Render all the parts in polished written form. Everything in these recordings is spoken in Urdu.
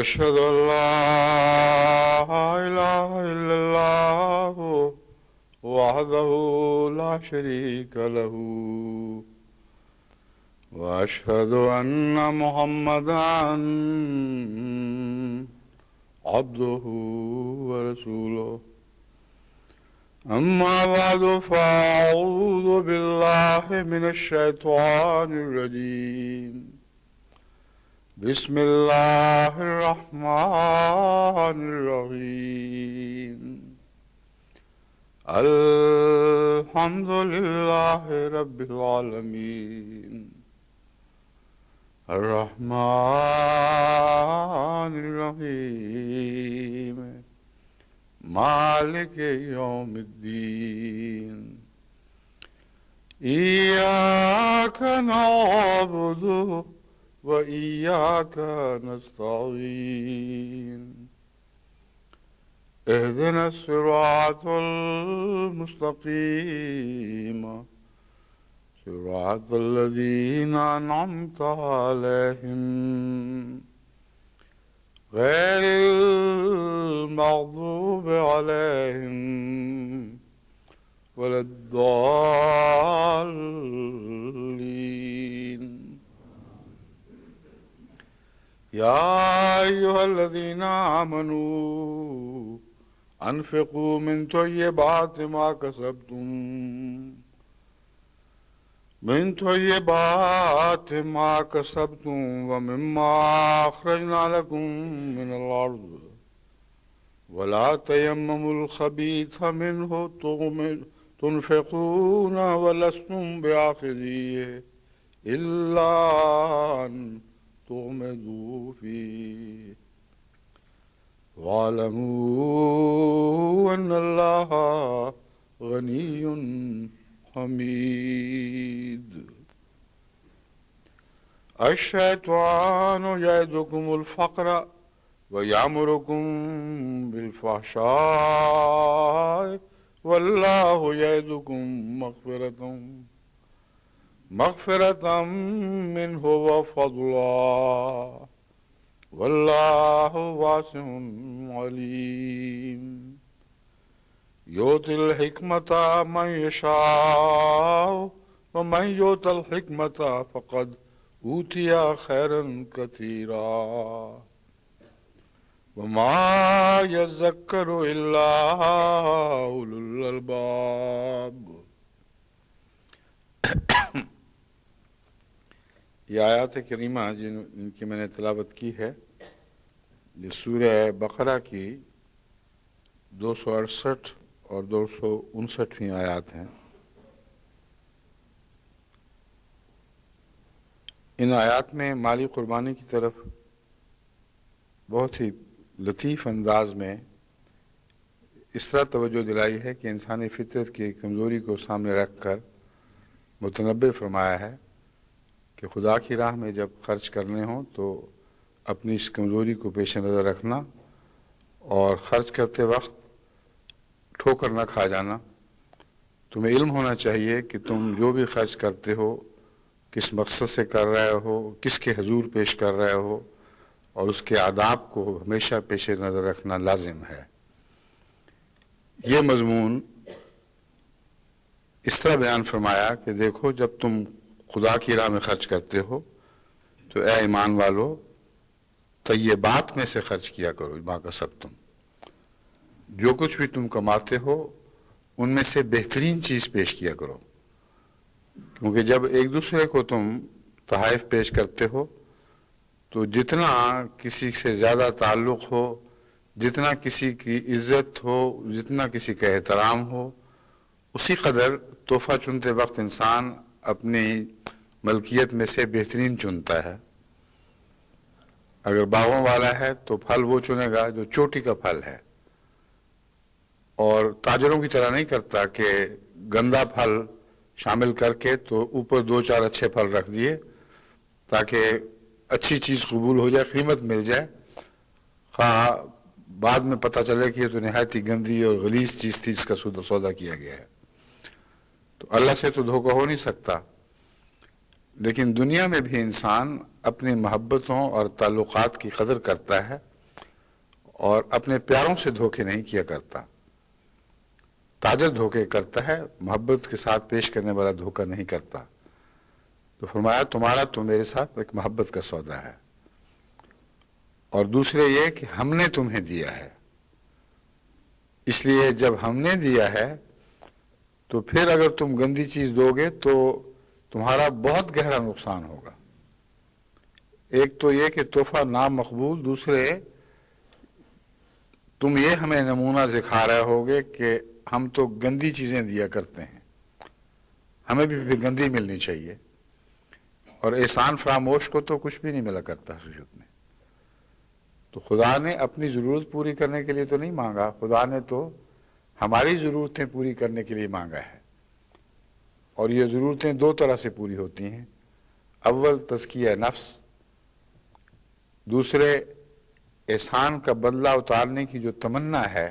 أشهد أن لا إله إلا الله وحده لا شريك له وأشهد أن محمدا عبده ورسوله. أما بعد فأعوذ بالله من الشيطان الرجيم. بسم الله الرحمن الرحيم. الحمد لله رب العالمين الرحمن الرحيم مالك يوم الدين. إياك نعبد وإياك نستعين. اهدنا الصراط المستقيم صراط الذين أنعمت عليهم غير المغضوب عليهم ولا الضالين. يا أيها الذين آمنوا أنفقوا من طيبات ما كسبتم ومما أخرجنا لكم من الأرض ولا تيمموا الخبيث منه تنفقون ولستم بآخذيه إلا أن تغمضوا فيه واعلموا أن الله غني حميد. الشيطان يعدكم الفقر وَيَأْمُرُكُم بِالْفَحْشَاءِ وَاللَّهُ يَعِظُكُم مَغْفِرَةً مِّنْهُ وَفَضْلًا وَاللَّهُ وَاسِعٌ عَلِيمٌ يُؤْتِي الْحِكْمَةَ مَن يَشَاءُ وَمَن يُؤْتَ الْحِكْمَةَ فَقَدْ أُوتِيَ خَيْرًا كَثِيرًا وَمَا يَذَّكَّرُ إِلَّا أُولُو الْأَلْبَابِ۔ یہ آیات کریمہ جن کی میں نے تلاوت کی ہے، یہ سورہ بقرہ کی 268 اور 259ویں آیات ہیں۔ ان آیات میں مالی قربانی کی طرف بہت ہی لطیف انداز میں اس طرح توجہ دلائی ہے کہ انسانی فطرت کی کمزوری کو سامنے رکھ کر متنبہ فرمایا ہے کہ خدا کی راہ میں جب خرچ کرنے ہوں تو اپنی اس کمزوری کو پیش نظر رکھنا اور خرچ کرتے وقت ٹھوکر نہ کھا جانا۔ تمہیں علم ہونا چاہیے کہ تم جو بھی خرچ کرتے ہو کس مقصد سے کر رہے ہو، کس کے حضور پیش کر رہے ہو، اور اس کے آداب کو ہمیشہ پیش نظر رکھنا لازم ہے۔ یہ مضمون اس طرح بیان فرمایا کہ دیکھو جب تم خدا کی راہ میں خرچ کرتے ہو تو اے ایمان والو طیبات میں سے خرچ کیا کرو، ما کسبتم، جو کچھ بھی تم کماتے ہو ان میں سے بہترین چیز پیش کیا کرو، کیونکہ جب ایک دوسرے کو تم تحائف پیش کرتے ہو تو جتنا کسی سے زیادہ تعلق ہو، جتنا کسی کی عزت ہو، جتنا کسی کا احترام ہو، اسی قدر تحفہ چنتے وقت انسان اپنی ملکیت میں سے بہترین چنتا ہے۔ اگر باغوں والا ہے تو پھل وہ چنے گا جو چوٹی کا پھل ہے، اور تاجروں کی طرح نہیں کرتا کہ گندا پھل شامل کر کے تو اوپر 2-4 اچھے پھل رکھ دیے تاکہ اچھی چیز قبول ہو جائے، قیمت مل جائے، خواہ بعد میں پتہ چلے کہ یہ تو نہایت ہی گندی اور غلیظ چیز تھی، اس کا سودا کیا گیا ہے۔ تو اللہ سے تو دھوکہ ہو نہیں سکتا، لیکن دنیا میں بھی انسان اپنی محبتوں اور تعلقات کی قدر کرتا ہے اور اپنے پیاروں سے دھوکے نہیں کیا کرتا۔ تاجر دھوکے کرتا ہے، محبت کے ساتھ پیش کرنے والا دھوکہ نہیں کرتا۔ تو فرمایا تمہارا تو میرے ساتھ ایک محبت کا سودا ہے، اور دوسرے یہ کہ ہم نے تمہیں دیا ہے، اس لیے جب ہم نے دیا ہے تو پھر اگر تم گندی چیز دو گے تو تمہارا بہت گہرا نقصان ہوگا۔ ایک تو یہ کہ تحفہ نامقبول، دوسرے تم یہ ہمیں نمونہ دکھا رہے ہوگے کہ ہم تو گندی چیزیں دیا کرتے ہیں، ہمیں بھی گندی ملنی چاہیے، اور احسان فراموش کو تو کچھ بھی نہیں ملا کرتا حقیقت میں۔ تو خدا نے اپنی ضرورت پوری کرنے کے لیے تو نہیں مانگا، خدا نے تو ہماری ضرورتیں پوری کرنے کے لیے مانگا ہے، اور یہ ضرورتیں 2 طرح سے پوری ہوتی ہیں۔ اول تزکیہ نفس، دوسرے احسان کا بدلہ اتارنے کی جو تمنا ہے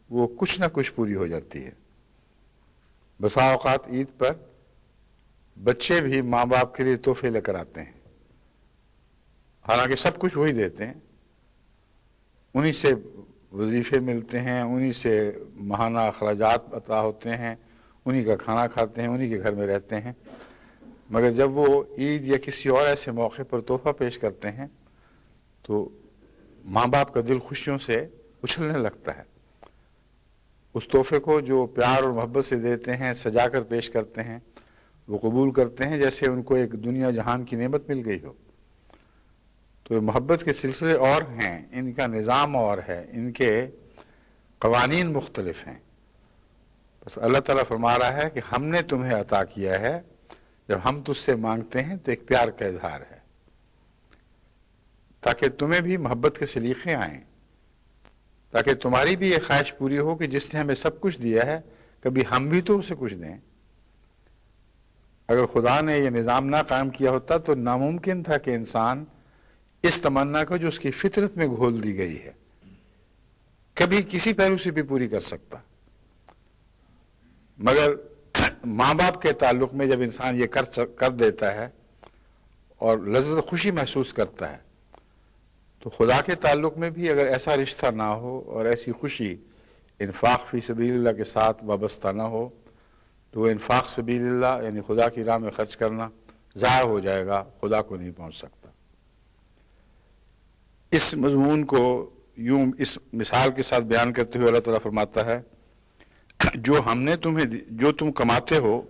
وہ کچھ نہ کچھ پوری ہو جاتی ہے۔ بسا اوقات عید پر بچے بھی ماں باپ کے لیے تحفے لے کر آتے ہیں، حالانکہ سب کچھ وہی دیتے ہیں، انہی سے وظیفے ملتے ہیں، انہی سے ماہانہ اخراجات عطا ہوتے ہیں، انہی کا کھانا کھاتے ہیں، انہی کے گھر میں رہتے ہیں، مگر جب وہ عید یا کسی اور ایسے موقع پر تحفہ پیش کرتے ہیں تو ماں باپ کا دل خوشیوں سے اچھلنے لگتا ہے۔ اس تحفے کو جو پیار اور محبت سے دیتے ہیں، سجا کر پیش کرتے ہیں، وہ قبول کرتے ہیں جیسے ان کو ایک دنیا جہان کی نعمت مل گئی ہو۔ تو یہ محبت کے سلسلے اور ہیں، ان کا نظام اور ہے، ان کے قوانین مختلف ہیں۔ بس اللہ تعالیٰ فرما رہا ہے کہ ہم نے تمہیں عطا کیا ہے، جب ہم تجھ سے مانگتے ہیں تو ایک پیار کا اظہار ہے، تاکہ تمہیں بھی محبت کے سلیقے آئیں، تاکہ تمہاری بھی یہ خواہش پوری ہو کہ جس نے ہمیں سب کچھ دیا ہے کبھی ہم بھی تو اسے کچھ دیں۔ اگر خدا نے یہ نظام نہ قائم کیا ہوتا تو ناممکن تھا کہ انسان اس تمنا کو جو اس کی فطرت میں گھول دی گئی ہے، کبھی کسی پہلو سے بھی پوری کر سکتا، مگر ماں باپ کے تعلق میں جب انسان یہ کر دیتا ہے اور لذت خوشی محسوس کرتا ہے، تو خدا کے تعلق میں بھی اگر ایسا رشتہ نہ ہو اور ایسی خوشی انفاق فی سبیل اللہ کے ساتھ وابستہ نہ ہو، تو وہ انفاق سبیل اللہ یعنی خدا کی راہ میں خرچ کرنا ضائع ہو جائے گا، خدا کو نہیں پہنچ سکتا۔ اس مضمون کو یوں اس مثال کے ساتھ بیان کرتے ہوئے اللہ تعالیٰ فرماتا ہے، جو تم کماتے ہو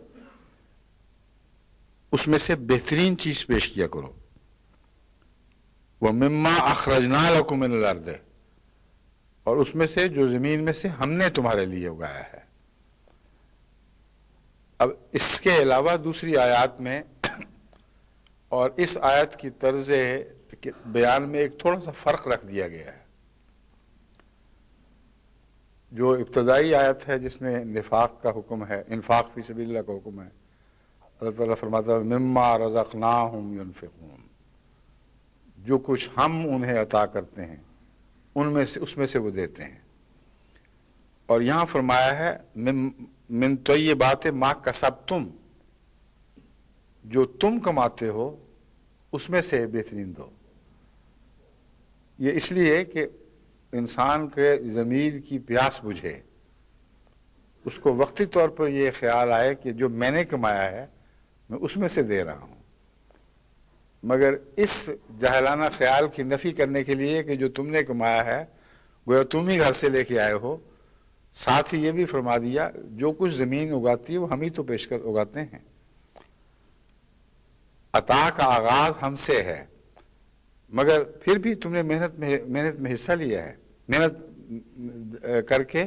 اس میں سے بہترین چیز پیش کیا کرو، وَمِمَّا أَخْرَجْنَا لَكُم مِّنَ الْأَرْضِ، اور اس میں سے جو زمین میں سے ہم نے تمہارے لیے اگایا ہے۔ اب اس کے علاوہ دوسری آیات میں اور اس آیت کی طرز بیان میں ایک تھوڑا سا فرق رکھ دیا گیا ہے۔ جو ابتدائی آیت ہے جس میں نفاق کا حکم ہے، انفاق فی سبیل اللہ کا حکم ہے، اللہ تعالیٰ فرماتا ہے مما رزقناہم ینفقون، جو کچھ ہم انہیں عطا کرتے ہیں اس میں سے وہ دیتے ہیں۔ اور یہاں فرمایا ہے من طیبات ما کسبتم، جو تم کماتے ہو اس میں سے بہترین دو۔ یہ اس لیے کہ انسان کے ضمیر کی پیاس بجھے، اس کو وقتی طور پر یہ خیال آئے کہ جو میں نے کمایا ہے میں اس میں سے دے رہا ہوں، مگر اس جاہلانہ خیال کی نفی کرنے کے لیے کہ جو تم نے کمایا ہے گویا تم ہی گھر سے لے کے آئے ہو، ساتھ ہی یہ بھی فرما دیا جو کچھ زمین اگاتی ہے وہ ہم ہی تو پیش کر اگاتے ہیں، عطا کا آغاز ہم سے ہے، مگر پھر بھی تم نے محنت میں حصہ لیا ہے، محنت کر کے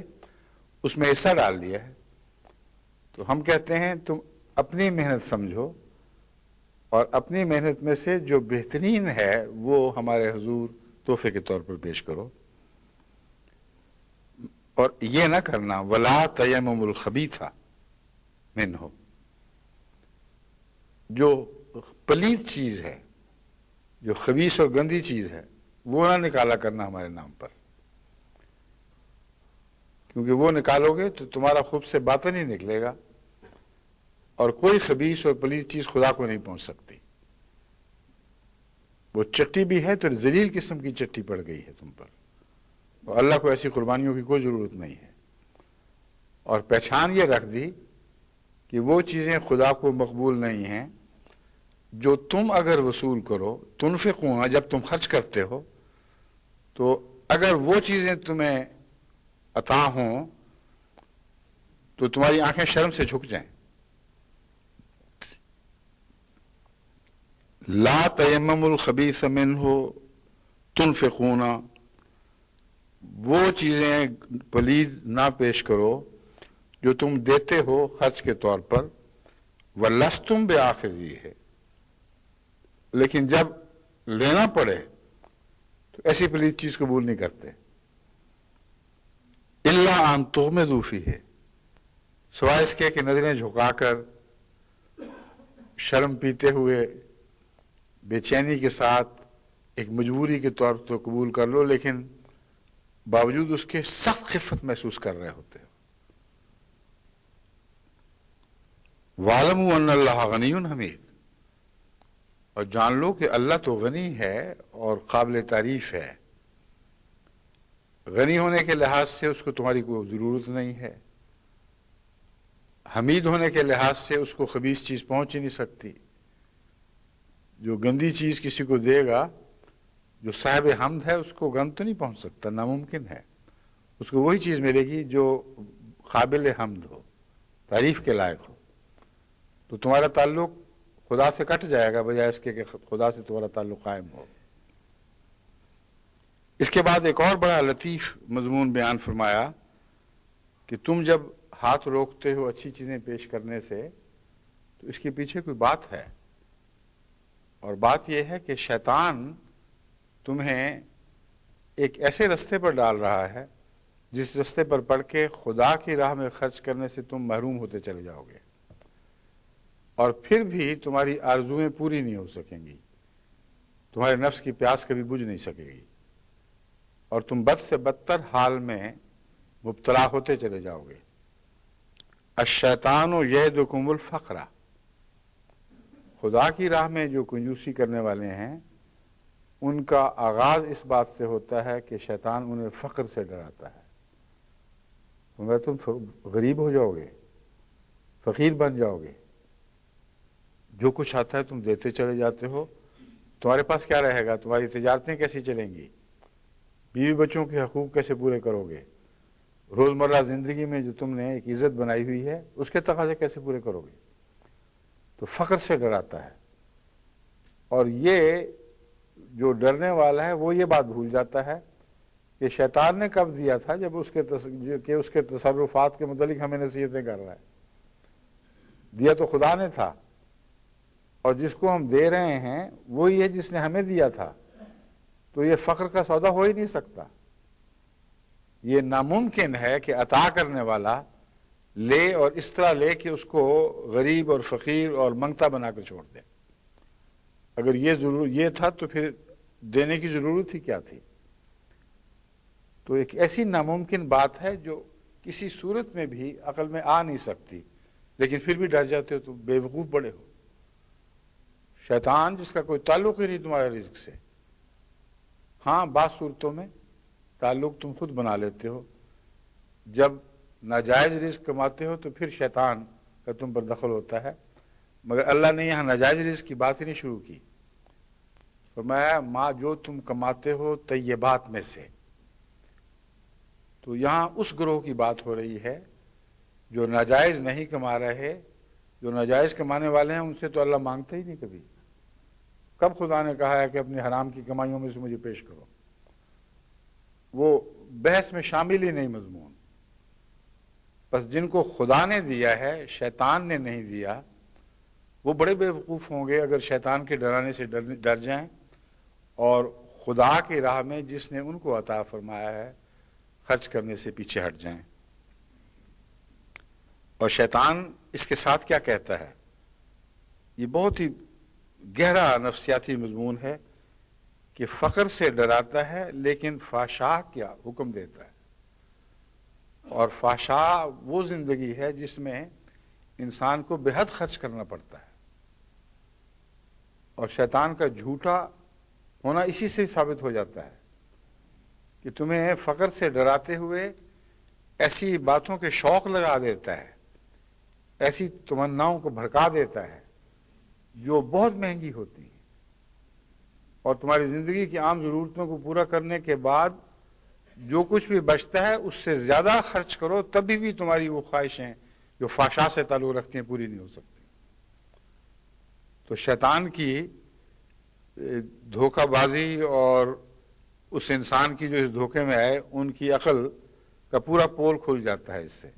اس میں حصہ ڈال دیا ہے۔ تو ہم کہتے ہیں تم اپنی محنت سمجھو اور اپنی محنت میں سے جو بہترین ہے وہ ہمارے حضور تحفے کے طور پر پیش کرو، اور یہ نہ کرنا ولا تیمموا الخبیث منہ، جو پلید چیز ہے، جو خبیث اور گندی چیز ہے وہ نہ نکالا کرنا ہمارے نام پر، کیونکہ وہ نکالو گے تو تمہارا خوب سے باطن ہی نکلے گا، اور کوئی خبیث اور پلید چیز خدا کو نہیں پہنچ سکتی۔ وہ چٹی بھی ہے تو ذلیل قسم کی چٹی پڑ گئی ہے تم پر، اور اللہ کو ایسی قربانیوں کی کوئی ضرورت نہیں ہے۔ اور پہچان یہ رکھ دی کہ وہ چیزیں خدا کو مقبول نہیں ہیں جو تم اگر وصول کرو، تنفقون، جب تم خرچ کرتے ہو تو اگر وہ چیزیں تمہیں عطا ہوں تو تمہاری آنکھیں شرم سے جھک جائیں۔ لا تیمموا الخبیث منہ تنفقون، وہ چیزیں پلید نہ پیش کرو جو تم دیتے ہو خرچ کے طور پر، وَلَسْتُمْ بِآخِذِیہ، لیکن جب لینا پڑے تو ایسی پلید چیز قبول نہیں کرتے۔ إِلَّا أَن تُغْمِضُوا فِیہ، سوائے اس کے کہ نظریں جھکا کر شرم پیتے ہوئے بے چینی کے ساتھ ایک مجبوری کے طور پر قبول کر لو، لیکن باوجود اس کے سخت خفت محسوس کر رہے ہوتے ہو۔ وَاعْلَمُوا أَنَّ اللَّهَ غَنِيٌّ حَمِيدٌ، اور جان لو کہ اللہ تو غنی ہے اور قابل تعریف ہے، غنی ہونے کے لحاظ سے اس کو تمہاری کوئی ضرورت نہیں ہے، حمید ہونے کے لحاظ سے اس کو خبیث چیز پہنچ ہی نہیں سکتی۔ جو گندی چیز کسی کو دے گا، جو صاحب حمد ہے، اس کو گند تو نہیں پہنچ سکتا، ناممکن ہے، اس کو وہی چیز ملے گی جو قابل حمد ہو، تعریف کے لائق ہو۔ تو تمہارا تعلق خدا سے کٹ جائے گا بجائے اس کے کہ خدا سے تمہارا تعلق قائم ہو۔ اس کے بعد ایک اور بڑا لطیف مضمون بیان فرمایا کہ تم جب ہاتھ روکتے ہو اچھی چیزیں پیش کرنے سے تو اس کے پیچھے کوئی بات ہے، اور بات یہ ہے کہ شیطان تمہیں ایک ایسے رستے پر ڈال رہا ہے جس رستے پر پڑ کے خدا کی راہ میں خرچ کرنے سے تم محروم ہوتے چلے جاؤ گے، اور پھر بھی تمہاری آرزویں پوری نہیں ہو سکیں گی۔ تمہارے نفس کی پیاس کبھی بجھ نہیں سکے گی، اور تم بد سے بدتر حال میں مبتلا ہوتے چلے جاؤ گے۔ الشیطان یعدکم الفقر، خدا کی راہ میں جو کنجوسی کرنے والے ہیں ان کا آغاز اس بات سے ہوتا ہے کہ شیطان انہیں فقر سے ڈراتا ہے، تم غریب ہو جاؤ گے، فقیر بن جاؤ گے، جو کچھ آتا ہے تم دیتے چلے جاتے ہو، تمہارے پاس کیا رہے گا، تمہاری تجارتیں کیسی چلیں گی، بیوی بچوں کے حقوق کیسے پورے کرو گے، روزمرہ زندگی میں جو تم نے ایک عزت بنائی ہوئی ہے اس کے تقاضے کیسے پورے کرو گے؟ تو فقر سے ڈراتا ہے، اور یہ جو ڈرنے والا ہے وہ یہ بات بھول جاتا ہے کہ شیطان نے کب دیا تھا، جب اس کے تصرفات کے متعلق ہمیں نصیحتیں کر رہا ہے۔ دیا تو خدا نے تھا، اور جس کو ہم دے رہے ہیں وہی ہے جس نے ہمیں دیا تھا، تو یہ فقر کا سودا ہو ہی نہیں سکتا۔ یہ ناممکن ہے کہ عطا کرنے والا لے اور اس طرح لے کہ اس کو غریب اور فقیر اور منگتا بنا کر چھوڑ دے۔ اگر یہ تھا تو پھر دینے کی ضرورت ہی کیا تھی؟ تو ایک ایسی ناممکن بات ہے جو کسی صورت میں بھی عقل میں آ نہیں سکتی، لیکن پھر بھی ڈر جاتے ہو، تو بے وقوف بڑے ہو۔ شیطان جس کا کوئی تعلق ہی نہیں تمہارے رزق سے، ہاں بعض صورتوں میں تعلق تم خود بنا لیتے ہو، جب ناجائز رزق کماتے ہو تو پھر شیطان کا تم پر دخل ہوتا ہے، مگر اللہ نے یہاں ناجائز رزق کی بات ہی نہیں شروع کی، فرمایا ما جو تم کماتے ہو طیبات میں سے۔ تو یہاں اس گروہ کی بات ہو رہی ہے جو ناجائز نہیں کما رہے، جو ناجائز کمانے والے ہیں ان سے تو اللہ مانگتا ہی نہیں کبھی۔ کب خدا نے کہا ہے کہ اپنی حرام کی کمائیوں میں سے مجھے پیش کرو؟ وہ بحث میں شامل ہی نہیں مضمون۔ بس جن کو خدا نے دیا ہے شیطان نے نہیں دیا، وہ بڑے بے وقوف ہوں گے اگر شیطان کے ڈرانے سے ڈر جائیں اور خدا کی راہ میں جس نے ان کو عطا فرمایا ہے خرچ کرنے سے پیچھے ہٹ جائیں۔ اور شیطان اس کے ساتھ کیا کہتا ہے؟ یہ بہت ہی گہرا نفسیاتی مضمون ہے کہ فقر سے ڈراتا ہے لیکن فحشاء کیا حکم دیتا ہے، اور فحشاء وہ زندگی ہے جس میں انسان کو بے حد خرچ کرنا پڑتا ہے، اور شیطان کا جھوٹا ہونا اسی سے ثابت ہو جاتا ہے کہ تمہیں فقر سے ڈراتے ہوئے ایسی باتوں کے شوق لگا دیتا ہے، ایسی تمناؤں کو بھڑکا دیتا ہے جو بہت مہنگی ہوتی ہیں، اور تمہاری زندگی کی عام ضرورتوں کو پورا کرنے کے بعد جو کچھ بھی بچتا ہے اس سے زیادہ خرچ کرو تبھی بھی تمہاری وہ خواہشیں جو فحشاء سے تعلق رکھتی ہیں پوری نہیں ہو سکتی۔ تو شیطان کی دھوکہ بازی اور اس انسان کی جو اس دھوکے میں آئے ان کی عقل کا پورا پول کھل جاتا ہے اس سے۔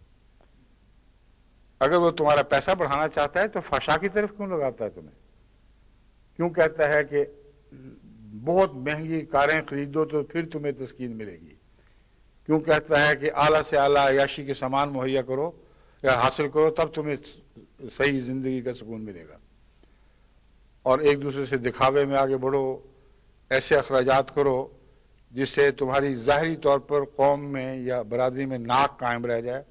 اگر وہ تمہارا پیسہ بڑھانا چاہتا ہے تو فحشاء کی طرف کیوں لگاتا ہے تمہیں؟ کیوں کہتا ہے کہ بہت مہنگی کاریں خریدو تو پھر تمہیں تسکین ملے گی؟ کیوں کہتا ہے کہ اعلیٰ سے اعلیٰ عیاشی کے سامان مہیا کرو یا حاصل کرو تب تمہیں صحیح زندگی کا سکون ملے گا؟ اور ایک دوسرے سے دکھاوے میں آگے بڑھو، ایسے اخراجات کرو جس سے تمہاری ظاہری طور پر قوم میں یا برادری میں ناک قائم رہ جائے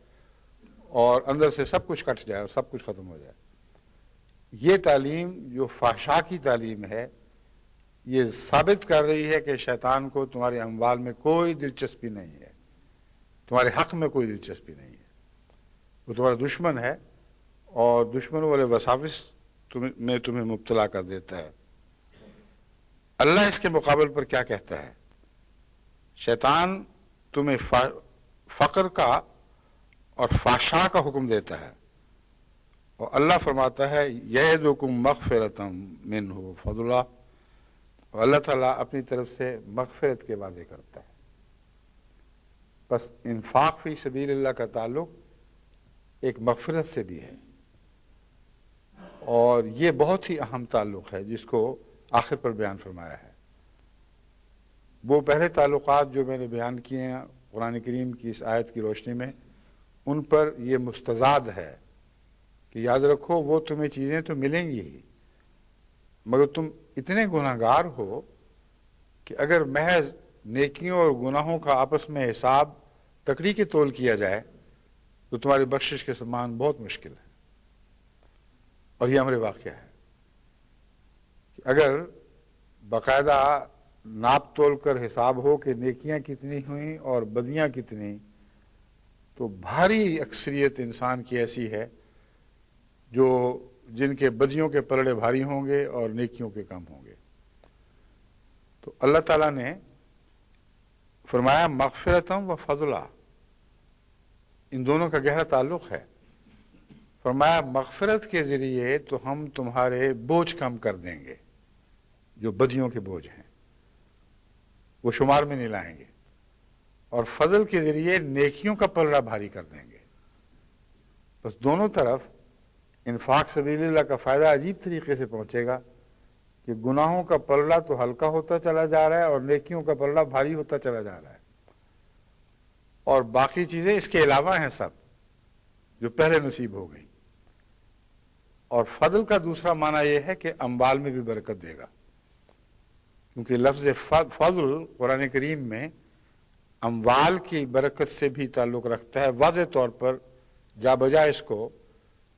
اور اندر سے سب کچھ کٹ جائے اور سب کچھ ختم ہو جائے۔ یہ تعلیم جو فحشاء کی تعلیم ہے یہ ثابت کر رہی ہے کہ شیطان کو تمہارے اموال میں کوئی دلچسپی نہیں ہے، تمہارے حق میں کوئی دلچسپی نہیں ہے، وہ تمہارا دشمن ہے اور دشمنوں والے وساوس میں تمہیں مبتلا کر دیتا ہے۔ اللہ اس کے مقابل پر کیا کہتا ہے؟ شیطان تمہیں فقر کا اور فحشاء کا حکم دیتا ہے، اور اللہ فرماتا ہے یعدکم مغفرۃ منہ وفضلا، اور اللہ تعالیٰ اپنی طرف سے مغفرت کے وعدے کرتا ہے۔ بس انفاق فی سبیل اللہ کا تعلق ایک مغفرت سے بھی ہے، اور یہ بہت ہی اہم تعلق ہے جس کو آخر پر بیان فرمایا ہے۔ وہ پہلے تعلقات جو میں نے بیان کیے ہیں قرآن کریم کی اس آیت کی روشنی میں، ان پر یہ مستزاد ہے کہ یاد رکھو وہ تمہیں چیزیں تو ملیں گی ہی، مگر تم اتنے گناہگار ہو کہ اگر محض نیکیوں اور گناہوں کا آپس میں حساب تکڑی کے تول کیا جائے تو تمہاری بخشش کے سامان بہت مشکل ہے۔ اور یہ امر واقعہ ہے کہ اگر باقاعدہ ناپ تول کر حساب ہو کہ نیکیاں کتنی ہوئیں اور بدیاں کتنی، تو بھاری اکثریت انسان کی ایسی ہے جو جن کے بدیوں کے پلڑے بھاری ہوں گے اور نیکیوں کے کم ہوں گے۔ تو اللہ تعالیٰ نے فرمایا مغفرتم و فضلا، ان دونوں کا گہرا تعلق ہے۔ فرمایا مغفرت کے ذریعے تو ہم تمہارے بوجھ کم کر دیں گے، جو بدیوں کے بوجھ ہیں وہ شمار میں نہیں لائیں گے، اور فضل کے ذریعے نیکیوں کا پلڑا بھاری کر دیں گے۔ بس دونوں طرف انفاق سبیل اللہ کا فائدہ عجیب طریقے سے پہنچے گا کہ گناہوں کا پلڑا تو ہلکا ہوتا چلا جا رہا ہے اور نیکیوں کا پلڑا بھاری ہوتا چلا جا رہا ہے، اور باقی چیزیں اس کے علاوہ ہیں سب جو پہلے نصیب ہو گئی۔ اور فضل کا دوسرا معنی یہ ہے کہ اموال میں بھی برکت دے گا، کیونکہ لفظ فضل قرآن کریم میں اموال کی برکت سے بھی تعلق رکھتا ہے، واضح طور پر جا بجا اس کو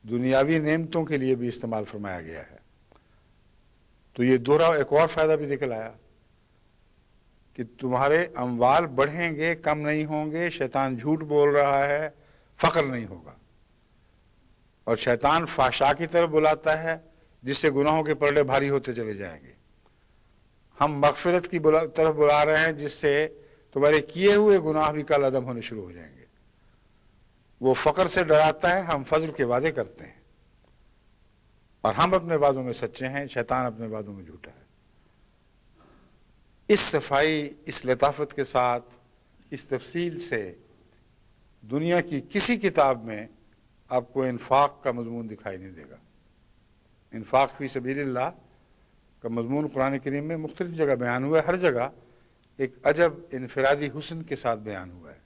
دنیاوی نعمتوں کے لیے بھی استعمال فرمایا گیا ہے۔ تو یہ دوہرا ایک اور فائدہ بھی نکل آیا کہ تمہارے اموال بڑھیں گے، کم نہیں ہوں گے، شیطان جھوٹ بول رہا ہے، فقر نہیں ہوگا، اور شیطان فحشاء کی طرف بلاتا ہے جس سے گناہوں کے پلڑے بھاری ہوتے چلے جائیں گے۔ ہم مغفرت کی طرف بلا رہے ہیں جس سے تمہارے کیے ہوئے گناہ بھی کل عدم ہونے شروع ہو جائیں گے۔ وہ فقر سے ڈراتا ہے، ہم فضل کے وعدے کرتے ہیں، اور ہم اپنے وعدوں میں سچے ہیں، شیطان اپنے وعدوں میں جھوٹا ہے۔ اس صفائی، اس لطافت کے ساتھ، اس تفصیل سے دنیا کی کسی کتاب میں آپ کو انفاق کا مضمون دکھائی نہیں دے گا۔ انفاق فی سبیل اللہ کا مضمون قرآن کریم میں مختلف جگہ بیان ہوا ہے، ہر جگہ ایک عجب انفرادی حسن کے ساتھ بیان ہوا ہے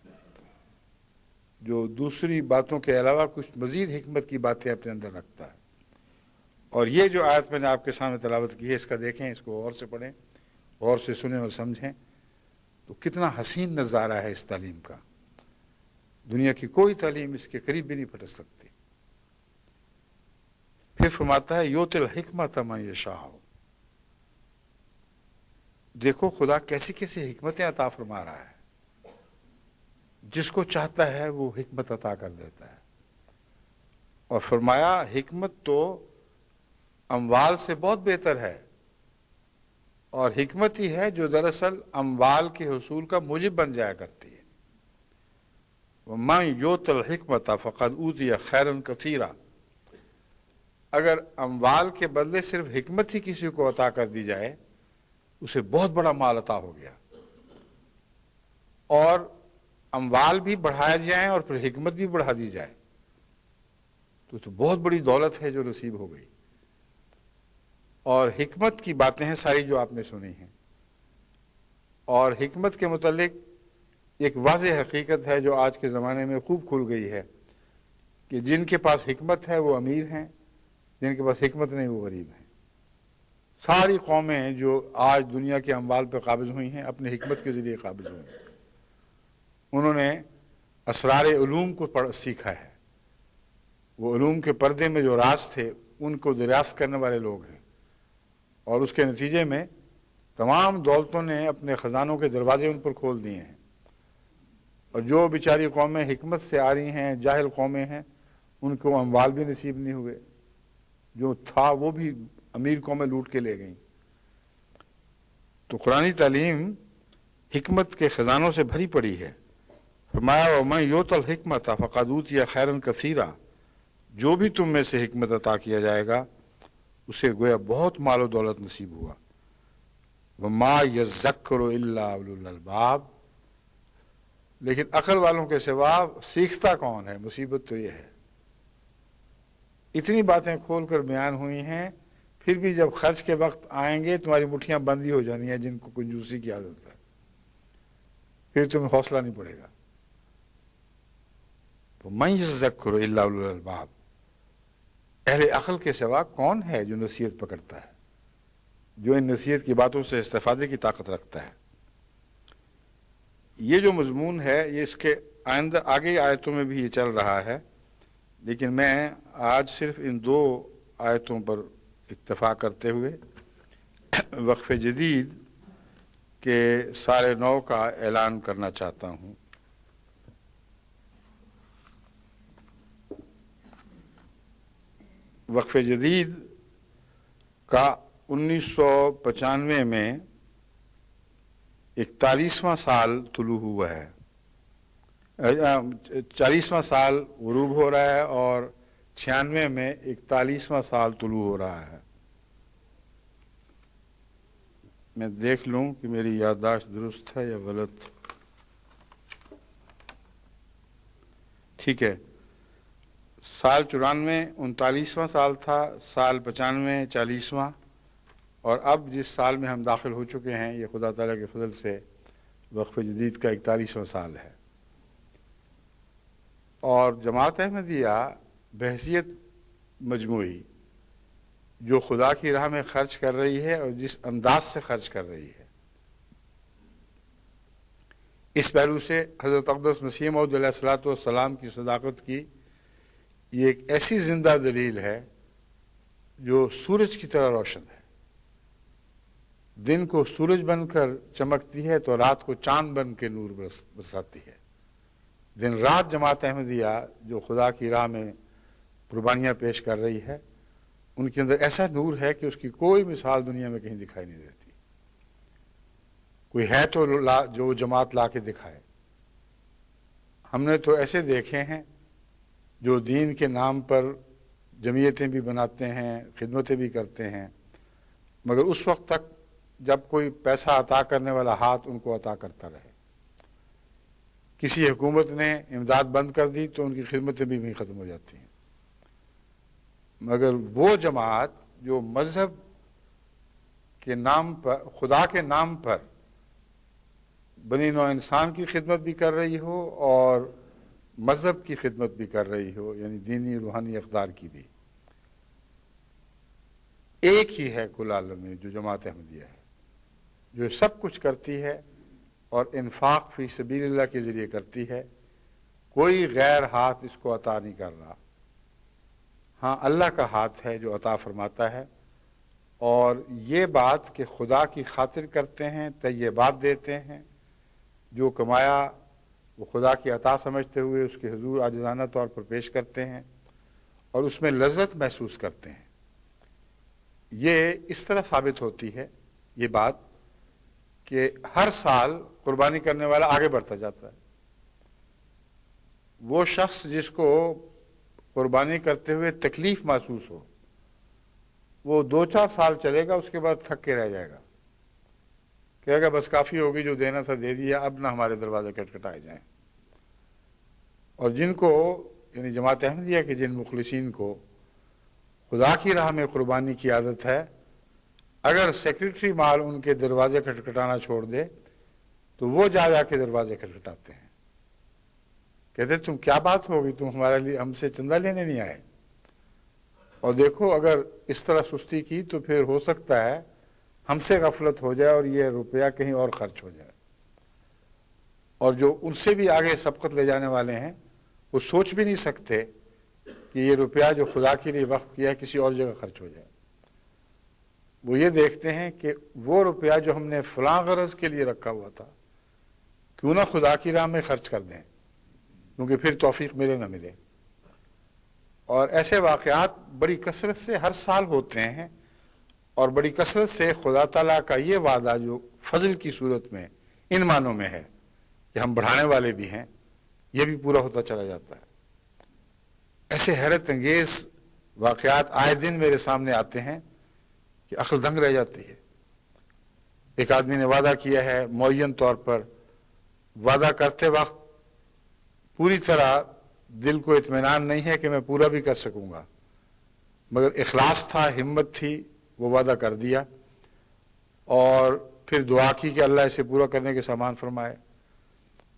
جو دوسری باتوں کے علاوہ کچھ مزید حکمت کی باتیں اپنے اندر رکھتا ہے۔ اور یہ جو آیت میں نے آپ کے سامنے تلاوت کی ہے، اس کا دیکھیں، اس کو غور سے پڑھیں، غور سے سنیں اور سمجھیں، تو کتنا حسین نظارہ ہے اس تعلیم کا۔ دنیا کی کوئی تعلیم اس کے قریب بھی نہیں پھٹک سکتی۔ پھر فرماتا ہے یؤتی الحکمۃ من یشاء، دیکھو خدا کیسی کیسی حکمتیں عطا فرما رہا ہے، جس کو چاہتا ہے وہ حکمت عطا کر دیتا ہے۔ اور فرمایا حکمت تو اموال سے بہت بہتر ہے، اور حکمت ہی ہے جو دراصل اموال کے حصول کا موجب بن جایا کرتی ہے۔ وَمَن یُؤْتَ الْحِکْمَةَ فَقَدْ أُوتِیَ خَیْرًا کَثِیرًا، اگر اموال کے بدلے صرف حکمت ہی کسی کو عطا کر دی جائے اسے بہت بڑا مال عطا ہو گیا، اور اموال بھی بڑھائے جائیں اور پھر حکمت بھی بڑھا دی جائے تو بہت بڑی دولت ہے جو نصیب ہو گئی۔ اور حکمت کی باتیں ہیں ساری جو آپ نے سنی ہیں، اور حکمت کے متعلق ایک واضح حقیقت ہے جو آج کے زمانے میں خوب کھل گئی ہے کہ جن کے پاس حکمت ہے وہ امیر ہیں، جن کے پاس حکمت نہیں وہ غریب ہیں۔ ساری قومیں جو آج دنیا کے اموال پہ قابض ہوئی ہیں اپنی حکمت کے ذریعے قابض ہوئی ہیں۔ انہوں نے اسرار علوم کو سیکھا ہے، وہ علوم کے پردے میں جو راز تھے ان کو دریافت کرنے والے لوگ ہیں، اور اس کے نتیجے میں تمام دولتوں نے اپنے خزانوں کے دروازے ان پر کھول دیے ہیں، اور جو بیچاری قومیں حکمت سے آ رہی ہیں، جاہل قومیں ہیں، ان کو اموال بھی نصیب نہیں ہوئے، جو تھا وہ بھی امیر قومیں لوٹ کے لے گئیں۔ تو قرآنی تعلیم حکمت کے خزانوں سے بھری پڑی ہے۔ فرمایا وَمَن یُؤْتَ الْحِکْمَةَ فَقَدْ أُوتِیَ خَیْرًا کَثِیرًا، جو بھی تم میں سے حکمت عطا کیا جائے گا اسے گویا بہت مال و دولت نصیب ہوا۔ وَمَا يَذَّکَّرُ إِلَّا أُولُو الْأَلْبَابِ، لیکن عقل والوں کے سوا سیکھتا کون ہے؟ مصیبت تو یہ ہے، اتنی باتیں کھول کر بیان ہوئی ہیں، پھر بھی جب خرچ کے وقت آئیں گے تمہاری مٹھیاں بندی ہو جانی ہیں، جن کو کنجوسی کی عادت ہے، پھر تمہیں حوصلہ نہیں پڑے گا۔ مَن یذکر الا اولو الالباب، اہل عقل کے سوا کون ہے جو نصیحت پکڑتا ہے؟ جو ان نصیحت کی باتوں سے استفادے کی طاقت رکھتا ہے۔ یہ جو مضمون ہے یہ اس کے آئندہ آگے آیتوں میں بھی یہ چل رہا ہے، لیکن میں آج صرف ان 2 آیتوں پر اکتفا کرتے ہوئے وقف جدید کے سارے نو کا اعلان کرنا چاہتا ہوں۔ وقف جدید کا 1995 میں 41واں سال طلوع ہوا ہے، 40واں سال غروب ہو رہا ہے اور 96 میں 41واں سال طلوع ہو رہا ہے۔ میں دیکھ لوں کہ میری یادداشت درست ہے یا غلط۔ ٹھیک ہے، سال 94 39واں سال تھا، سال 95 40واں، اور اب جس سال میں ہم داخل ہو چکے ہیں یہ خدا تعالیٰ کے فضل سے وقف جدید کا 41واں سال ہے۔ اور جماعت احمدیہ بحیثیت مجموعی جو خدا کی راہ میں خرچ کر رہی ہے اور جس انداز سے خرچ کر رہی ہے، اس پہلو سے حضرت اقدس مسیح موعود علیہ الصلوۃ والسلام کی صداقت کی یہ ایک ایسی زندہ دلیل ہے جو سورج کی طرح روشن ہے۔ دن کو سورج بن کر چمکتی ہے تو رات کو چاند بن کے نور برساتی ہے۔ دن رات جماعت احمدیہ جو خدا کی راہ میں قربانیاں پیش کر رہی ہے، ان کے اندر ایسا نور ہے کہ اس کی کوئی مثال دنیا میں کہیں دکھائی نہیں دیتی۔ کوئی ہے تو جو جماعت لا کے دکھائے۔ ہم نے تو ایسے دیکھے ہیں جو دین کے نام پر جمعیتیں بھی بناتے ہیں، خدمتیں بھی کرتے ہیں، مگر اس وقت تک جب کوئی پیسہ عطا کرنے والا ہاتھ ان کو عطا کرتا رہے۔ کسی حکومت نے امداد بند کر دی تو ان کی خدمتیں بھی وہیں ختم ہو جاتی ہیں۔ مگر وہ جماعت جو مذہب کے نام پر، خدا کے نام پر بنی نوع انسان کی خدمت بھی کر رہی ہو اور مذہب کی خدمت بھی کر رہی ہو، یعنی دینی روحانی اقدار کی بھی، ایک ہی ہے کل عالم میں جو جماعت احمدیہ ہے، جو سب کچھ کرتی ہے اور انفاق فی سبیل اللہ کے ذریعے کرتی ہے۔ کوئی غیر ہاتھ اس کو عطا نہیں کر رہا، ہاں اللہ کا ہاتھ ہے جو عطا فرماتا ہے۔ اور یہ بات کہ خدا کی خاطر کرتے ہیں، طیبات دیتے ہیں، جو کمایا وہ خدا کی عطا سمجھتے ہوئے اس کے حضور عاجزانہ طور پر پیش کرتے ہیں اور اس میں لذت محسوس کرتے ہیں۔ یہ اس طرح ثابت ہوتی ہے یہ بات کہ ہر سال قربانی کرنے والا آگے بڑھتا جاتا ہے۔ وہ شخص جس کو قربانی کرتے ہوئے تکلیف محسوس ہو، وہ 2-4 سال چلے گا، اس کے بعد تھک کے رہ جائے گا، کہے گا بس کافی ہوگی، جو دینا تھا دے دیا، اب نہ ہمارے دروازے کھٹکھٹائے جائیں۔ اور جن کو، یعنی جماعت احمدیہ کے جن مخلصین کو خدا کی راہ میں قربانی کی عادت ہے، اگر سیکریٹری مال ان کے دروازے کھٹکھٹانا چھوڑ دے تو وہ جا کے دروازے کھٹکھٹاتے ہیں، کہتے تم کیا بات ہوگی، تم ہمارے لیے ہم سے چندہ لینے نہیں آئے۔ اور دیکھو اگر اس طرح سستی کی تو پھر ہو سکتا ہے ہم سے غفلت ہو جائے اور یہ روپیہ کہیں اور خرچ ہو جائے۔ اور جو ان سے بھی آگے سبقت لے جانے والے ہیں وہ سوچ بھی نہیں سکتے کہ یہ روپیہ جو خدا کے لیے وقف کیا ہے کسی اور جگہ خرچ ہو جائے۔ وہ یہ دیکھتے ہیں کہ وہ روپیہ جو ہم نے فلاں غرض کے لیے رکھا ہوا تھا کیوں نہ خدا کی راہ میں خرچ کر دیں، کیونکہ پھر توفیق ملے نہ ملے۔ اور ایسے واقعات بڑی کثرت سے ہر سال ہوتے ہیں، اور بڑی کثرت سے خدا تعالیٰ کا یہ وعدہ جو فضل کی صورت میں ان معنوں میں ہے کہ ہم بڑھانے والے بھی ہیں، یہ بھی پورا ہوتا چلا جاتا ہے۔ ایسے حیرت انگیز واقعات آئے دن میرے سامنے آتے ہیں کہ عقل دنگ رہ جاتی ہے۔ ایک آدمی نے وعدہ کیا ہے معین طور پر، وعدہ کرتے وقت پوری طرح دل کو اطمینان نہیں ہے کہ میں پورا بھی کر سکوں گا، مگر اخلاص تھا، ہمت تھی، وہ وعدہ کر دیا، اور پھر دعا کی کہ اللہ اسے پورا کرنے کے سامان فرمائے۔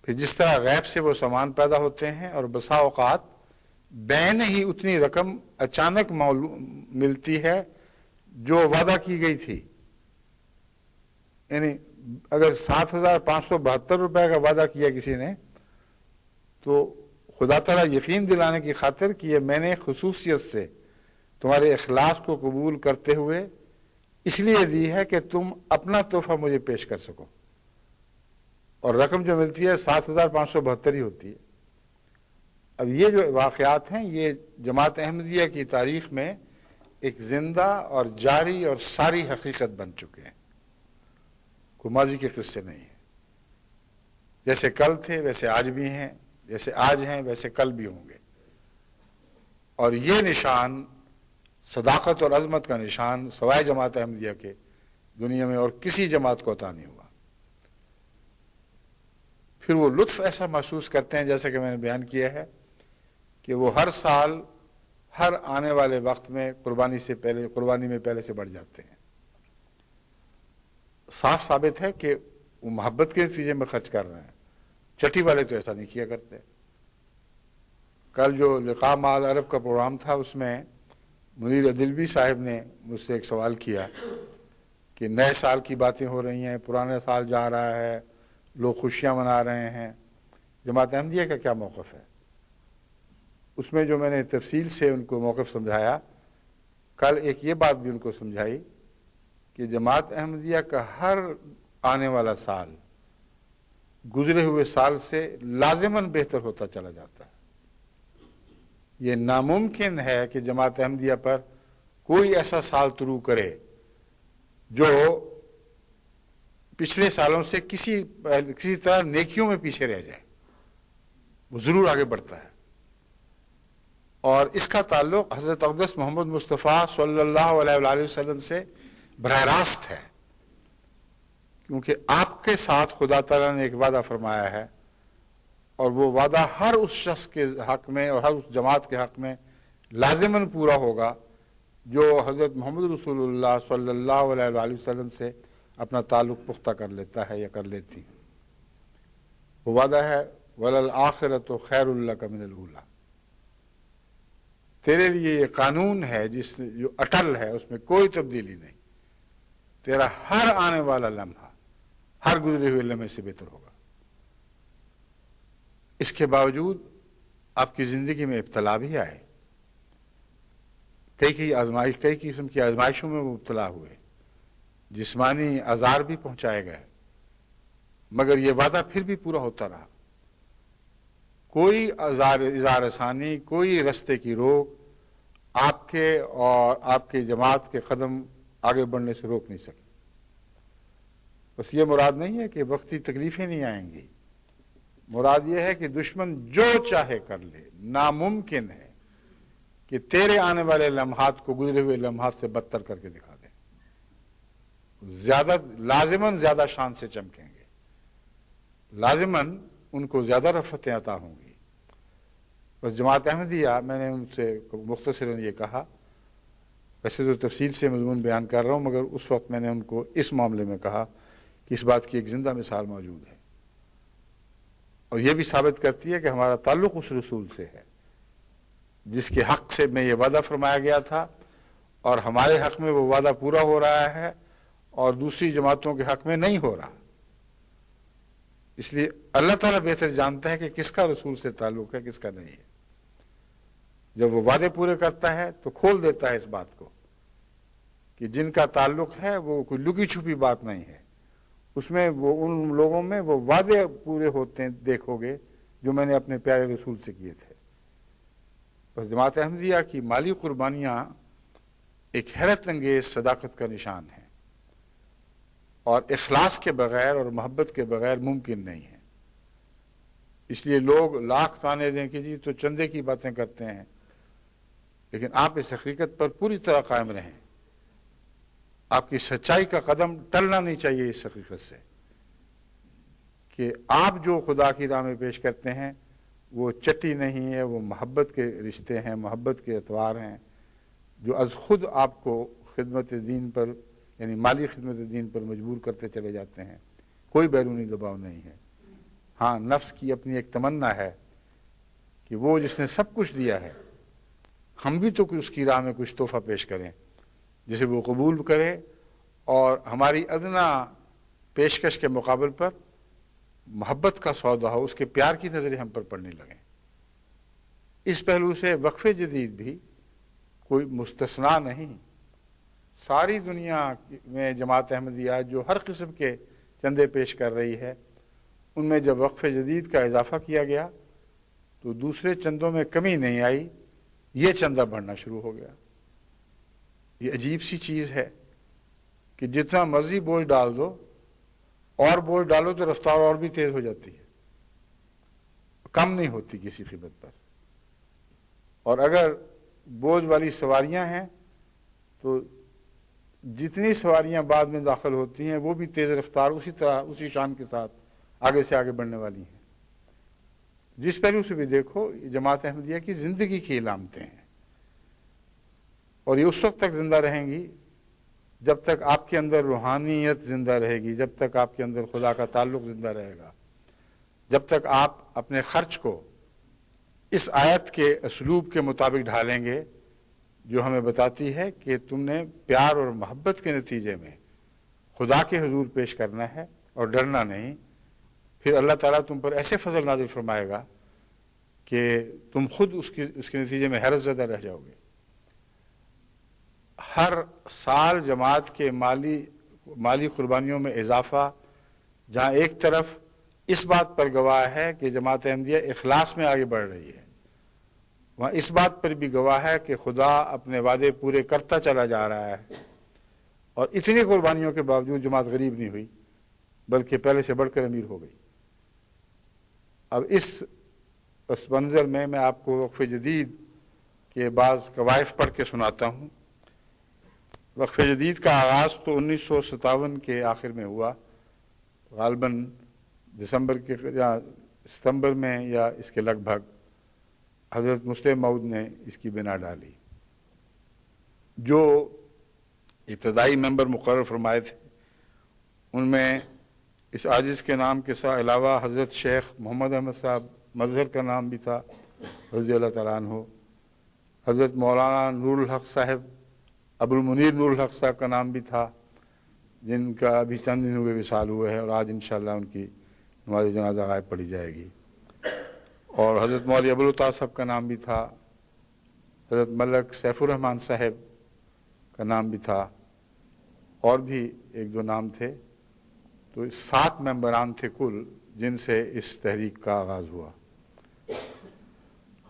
پھر جس طرح غیب سے وہ سامان پیدا ہوتے ہیں، اور بسا اوقات بین ہی اتنی رقم اچانک ملتی ہے جو وعدہ کی گئی تھی، یعنی اگر 7,572 روپے کا وعدہ کیا کسی نے تو خدا تعالیٰ یقین دلانے کی خاطر کہ یہ میں نے خصوصیت سے تمہارے اخلاص کو قبول کرتے ہوئے اس لیے دی ہے کہ تم اپنا تحفہ مجھے پیش کر سکو، اور رقم جو ملتی ہے 7,572 ہی ہوتی ہے۔ اب یہ جو واقعات ہیں یہ جماعت احمدیہ کی تاریخ میں ایک زندہ اور جاری اور ساری حقیقت بن چکے ہیں، کوئی ماضی کے قصے نہیں ہیں۔ جیسے کل تھے ویسے آج بھی ہیں، جیسے آج ہیں ویسے کل بھی ہوں گے، اور یہ نشان صداقت اور عظمت کا نشان سوائے جماعت احمدیہ کے دنیا میں اور کسی جماعت کو عطا نہیں ہوا۔ پھر وہ لطف ایسا محسوس کرتے ہیں جیسا کہ میں نے بیان کیا ہے کہ وہ ہر سال ہر آنے والے وقت میں قربانی میں پہلے سے بڑھ جاتے ہیں۔ صاف ثابت ہے کہ وہ محبت کے نتیجے میں خرچ کر رہے ہیں، چٹی والے تو ایسا نہیں کیا کرتے۔ کل جو لقاء مع العرب کا پروگرام تھا اس میں منیر عدلوی صاحب نے مجھ سے ایک سوال کیا کہ نئے سال کی باتیں ہو رہی ہیں، پرانے سال جا رہا ہے، لوگ خوشیاں منا رہے ہیں، جماعت احمدیہ کا کیا موقف ہے؟ اس میں جو میں نے تفصیل سے ان کو موقف سمجھایا، کل ایک یہ بات بھی ان کو سمجھائی کہ جماعت احمدیہ کا ہر آنے والا سال گزرے ہوئے سال سے لازماً بہتر ہوتا چلا جاتا ہے۔ یہ ناممکن ہے کہ جماعت احمدیہ پر کوئی ایسا سال طلوع کرے جو پچھلے سالوں سے کسی طرح نیکیوں میں پیچھے رہ جائے، وہ ضرور آگے بڑھتا ہے۔ اور اس کا تعلق حضرت اقدس محمد مصطفیٰ صلی اللہ علیہ وآلہ وسلم سے براہ راست ہے، کیونکہ آپ کے ساتھ خدا تعالیٰ نے ایک وعدہ فرمایا ہے، اور وہ وعدہ ہر اس شخص کے حق میں اور ہر اس جماعت کے حق میں لازماً پورا ہوگا جو حضرت محمد رسول اللہ صلی اللہ علیہ وآلہ وسلم سے اپنا تعلق پختہ کر لیتا ہے یا کر لیتی ہے۔ وہ وعدہ ہے وَلَلْآخِرَةُ خَيْرٌ لَكَ مِنَ الْأُولَىٰ، تیرے لیے یہ قانون ہے جو اٹل ہے، اس میں کوئی تبدیلی نہیں، تیرا ہر آنے والا لمحہ ہر گزرے ہوئے لمحے سے بہتر ہوگا۔ اس کے باوجود آپ کی زندگی میں ابتلا بھی آئے، کئی قسم کی آزمائشوں میں مبتلا ہوئے، جسمانی آزار بھی پہنچائے گئے، مگر یہ وعدہ پھر بھی پورا ہوتا رہا۔ کوئی اظہار ثانی، کوئی رستے کی روک آپ کے اور آپ کی جماعت کے قدم آگے بڑھنے سے روک نہیں سکی۔ بس یہ مراد نہیں ہے کہ وقتی تکلیفیں نہیں آئیں گی، مراد یہ ہے کہ دشمن جو چاہے کر لے، ناممکن ہے کہ تیرے آنے والے لمحات کو گزرے ہوئے لمحات سے بدتر کر کے دکھا دیں، لازماً زیادہ شان سے چمکیں گے، لازماً ان کو زیادہ رفتیں عطا ہوں گی۔ بس جماعت احمدیہ، میں نے ان سے مختصراً یہ کہا، ویسے تو تفصیل سے مضمون بیان کر رہا ہوں، مگر اس وقت میں نے ان کو اس معاملے میں کہا کہ اس بات کی ایک زندہ مثال موجود ہے، اور یہ بھی ثابت کرتی ہے کہ ہمارا تعلق اس رسول سے ہے جس کے حق سے میں یہ وعدہ فرمایا گیا تھا، اور ہمارے حق میں وہ وعدہ پورا ہو رہا ہے اور دوسری جماعتوں کے حق میں نہیں ہو رہا۔ اس لیے اللہ تعالیٰ بہتر جانتا ہے کہ کس کا رسول سے تعلق ہے، کس کا نہیں ہے۔ جب وہ وعدے پورے کرتا ہے تو کھول دیتا ہے اس بات کو کہ جن کا تعلق ہے وہ کوئی لکی چھپی بات نہیں ہے، اس میں وہ ان لوگوں میں وہ وعدے پورے ہوتے ہیں دیکھو گے جو میں نے اپنے پیارے رسول سے کیے تھے۔ بس جماعت احمدیہ کی مالی قربانیاں ایک حیرت انگیز صداقت کا نشان ہے، اور اخلاص کے بغیر اور محبت کے بغیر ممکن نہیں ہے۔ اس لیے لوگ لاکھ تانے دیں کہ جی تو چندے کی باتیں کرتے ہیں، لیکن آپ اس حقیقت پر پوری طرح قائم رہیں، آپ کی سچائی کا قدم ٹلنا نہیں چاہیے اس حقیقت سے کہ آپ جو خدا کی راہ میں پیش کرتے ہیں وہ چٹی نہیں ہے، وہ محبت کے رشتے ہیں، محبت کے اطوار ہیں جو از خود آپ کو خدمت دین پر، یعنی مالی خدمت دین پر مجبور کرتے چلے جاتے ہیں۔ کوئی بیرونی دباؤ نہیں ہے۔ ہاں، نفس کی اپنی ایک تمنا ہے کہ وہ جس نے سب کچھ دیا ہے ہم بھی تو اس کی راہ میں کچھ تحفہ پیش کریں جسے وہ قبول کرے اور ہماری ادنا پیشکش کے مقابل پر محبت کا سودا ہو، اس کے پیار کی نظریں ہم پر پڑنے لگیں۔ اس پہلو سے وقف جدید بھی کوئی مستثنا نہیں۔ ساری دنیا میں جماعت احمدیہ جو ہر قسم کے چندے پیش کر رہی ہے، ان میں جب وقف جدید کا اضافہ کیا گیا تو دوسرے چندوں میں کمی نہیں آئی، یہ چندہ بڑھنا شروع ہو گیا۔ یہ عجیب سی چیز ہے کہ جتنا مرضی بوجھ ڈال دو، اور بوجھ ڈالو تو رفتار اور بھی تیز ہو جاتی ہے، کم نہیں ہوتی کسی قیمت پر۔ اور اگر بوجھ والی سواریاں ہیں تو جتنی سواریاں بعد میں داخل ہوتی ہیں وہ بھی تیز رفتار اسی طرح اسی شان کے ساتھ آگے سے آگے بڑھنے والی ہیں۔ جس پہلو سے بھی دیکھو، یہ جماعت احمدیہ کی زندگی کی علامتیں ہیں، اور یہ اس وقت تک زندہ رہیں گی جب تک آپ کے اندر روحانیت زندہ رہے گی، جب تک آپ کے اندر خدا کا تعلق زندہ رہے گا، جب تک آپ اپنے خرچ کو اس آیت کے اسلوب کے مطابق ڈھالیں گے جو ہمیں بتاتی ہے کہ تم نے پیار اور محبت کے نتیجے میں خدا کے حضور پیش کرنا ہے اور ڈرنا نہیں، پھر اللہ تعالیٰ تم پر ایسے فضل نازل فرمائے گا کہ تم خود اس کے نتیجے میں حیرت زدہ رہ جاؤ گے۔ ہر سال جماعت کے مالی قربانیوں میں اضافہ، جہاں ایک طرف اس بات پر گواہ ہے کہ جماعت احمدیہ اخلاص میں آگے بڑھ رہی ہے، وہاں اس بات پر بھی گواہ ہے کہ خدا اپنے وعدے پورے کرتا چلا جا رہا ہے، اور اتنی قربانیوں کے باوجود جماعت غریب نہیں ہوئی بلکہ پہلے سے بڑھ کر امیر ہو گئی۔ اب اس پس منظر میں آپ کو وقف جدید کے بعض قوائف پڑھ کے سناتا ہوں۔ وقف جدید کا آغاز تو 1957 کے آخر میں ہوا، غالباً دسمبر کے یا ستمبر میں یا اس کے لگ بھگ حضرت مسلم موعود نے اس کی بنا ڈالی۔ جو ابتدائی ممبر مقرر فرمائے تھے ان میں اس عاجز کے نام کے علاوہ حضرت شیخ محمد احمد صاحب مظہر کا نام بھی تھا رضی اللہ تعالیٰ عنہ، حضرت مولانا نور الحق صاحب ابو المنیر نور الحق صاحب کا نام بھی تھا، جن کا ابھی چند دن ہوئے وصال ہوئے ہیں، اور آج انشاءاللہ ان کی نماز جنازہ غائب پڑھی جائے گی۔ اور حضرت مولوی ابوالعطا صاحب کا نام بھی تھا، حضرت ملک سیف الرحمن صاحب کا نام بھی تھا، اور بھی ایک دو نام تھے۔ تو 7 ممبران تھے کل جن سے اس تحریک کا آغاز ہوا،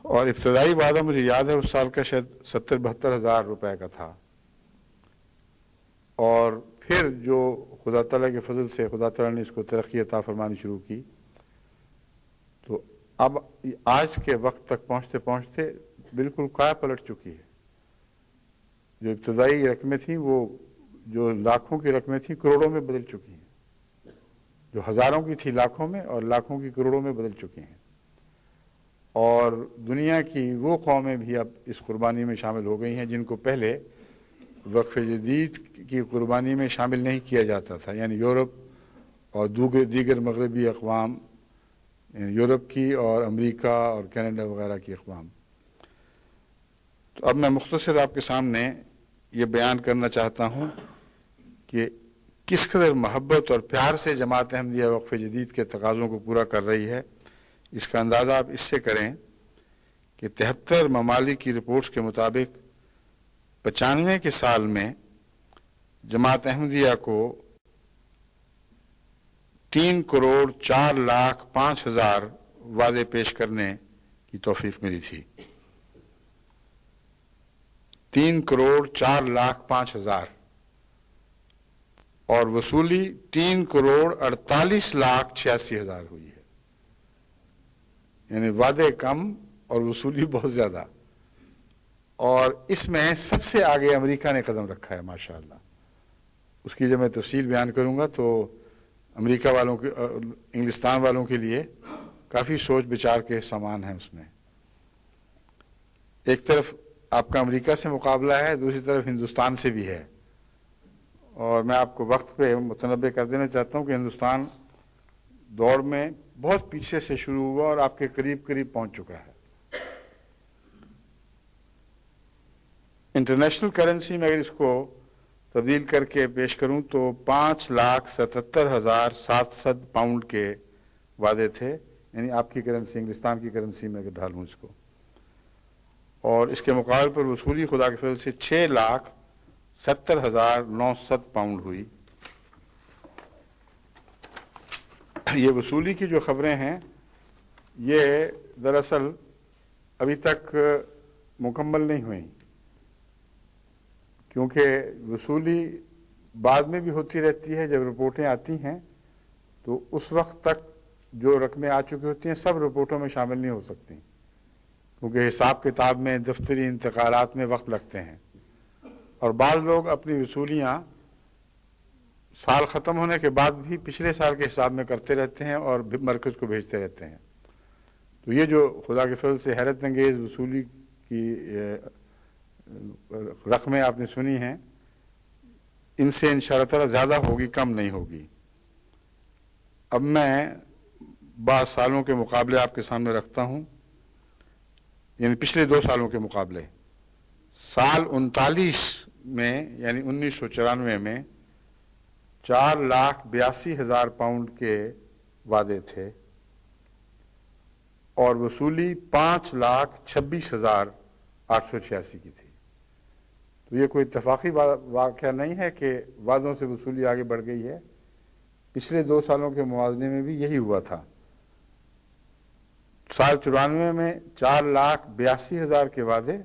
اور ابتدائی وعدہ مجھے یاد ہے اس سال کا شاید 70-72 ہزار روپے کا تھا، اور پھر جو خدا تعالیٰ کے فضل سے خدا تعالیٰ نے اس کو ترقی عطا فرمانی شروع کی، تو اب آج کے وقت تک پہنچتے پہنچتے بالکل کایا پلٹ چکی ہے۔ جو ابتدائی رقمیں تھیں وہ جو لاکھوں کی رقمیں تھیں کروڑوں میں بدل چکی ہیں، جو ہزاروں کی تھی لاکھوں میں، اور لاکھوں کی کروڑوں میں بدل چکی ہیں۔ اور دنیا کی وہ قومیں بھی اب اس قربانی میں شامل ہو گئی ہیں جن کو پہلے وقف جدید کی قربانی میں شامل نہیں کیا جاتا تھا، یعنی یورپ اور دیگر مغربی اقوام، یورپ کی اور امریکہ اور کینیڈا وغیرہ کی اقوام۔ تو اب میں مختصر آپ کے سامنے یہ بیان کرنا چاہتا ہوں کہ کس قدر محبت اور پیار سے جماعت احمدیہ وقف جدید کے تقاضوں کو پورا کر رہی ہے۔ اس کا اندازہ آپ اس سے کریں کہ 73 ممالک کی رپورٹس کے مطابق 95 کے سال میں جماعت احمدیہ کو 3,04,05,000 وعدے پیش کرنے کی توفیق ملی تھی۔ 3,04,05,000 اور وصولی 3,48,86,000 ہوئی ہے، یعنی وعدے کم اور وصولی بہت زیادہ۔ اور اس میں سب سے آگے امریکہ نے قدم رکھا ہے ماشاءاللہ۔ اس کی جب میں تفصیل بیان کروں گا تو امریکہ والوں کے انگلستان والوں کے لیے کافی سوچ بچار کے سامان ہیں اس میں۔ ایک طرف آپ کا امریکہ سے مقابلہ ہے، دوسری طرف ہندوستان سے بھی ہے، اور میں آپ کو وقت پہ متنبہ کر دینا چاہتا ہوں کہ ہندوستان دوڑ میں بہت پیچھے سے شروع ہوا اور آپ کے قریب پہنچ چکا ہے۔ انٹرنیشنل کرنسی میں اگر اس کو تبدیل کر کے پیش کروں تو 5,77,700 پاؤنڈ کے وعدے تھے، یعنی آپ کی کرنسی، انگلستان کی کرنسی میں اگر ڈھالوں اس کو، اور اس کے مقابل پر وصولی خدا کے فضل سے 6,70,900 پاؤنڈ ہوئی۔ یہ وصولی کی جو خبریں ہیں یہ دراصل ابھی تک مکمل نہیں ہوئیں، کیونکہ وصولی بعد میں بھی ہوتی رہتی ہے۔ جب رپورٹیں آتی ہیں تو اس وقت تک جو رقمیں آ چکی ہوتی ہیں سب رپورٹوں میں شامل نہیں ہو سکتی، کیونکہ حساب کتاب میں، دفتری انتقالات میں وقت لگتے ہیں، اور بعض لوگ اپنی وصولیاں سال ختم ہونے کے بعد بھی پچھلے سال کے حساب میں کرتے رہتے ہیں اور مرکز کو بھیجتے رہتے ہیں۔ تو یہ جو خدا کے فضل سے حیرت انگیز وصولی کی رقمیں آپ نے سنی ہیں، ان سے انشاءاللہ تعالی زیادہ ہوگی، کم نہیں ہوگی۔ اب میں بعض سالوں کے مقابلے آپ کے سامنے رکھتا ہوں، یعنی پچھلے 2 سالوں کے مقابلے۔ سال 39 میں یعنی 1994 میں 4,82,000 پاؤنڈ کے وعدے تھے اور وصولی 5,26,886 کی تھی۔ تو یہ کوئی اتفاقی واقعہ نہیں ہے کہ وعدوں سے وصولی آگے بڑھ گئی ہے، پچھلے 2 سالوں کے موازنے میں بھی یہی ہوا تھا۔ سال 94 میں 4,82,000 کے وعدے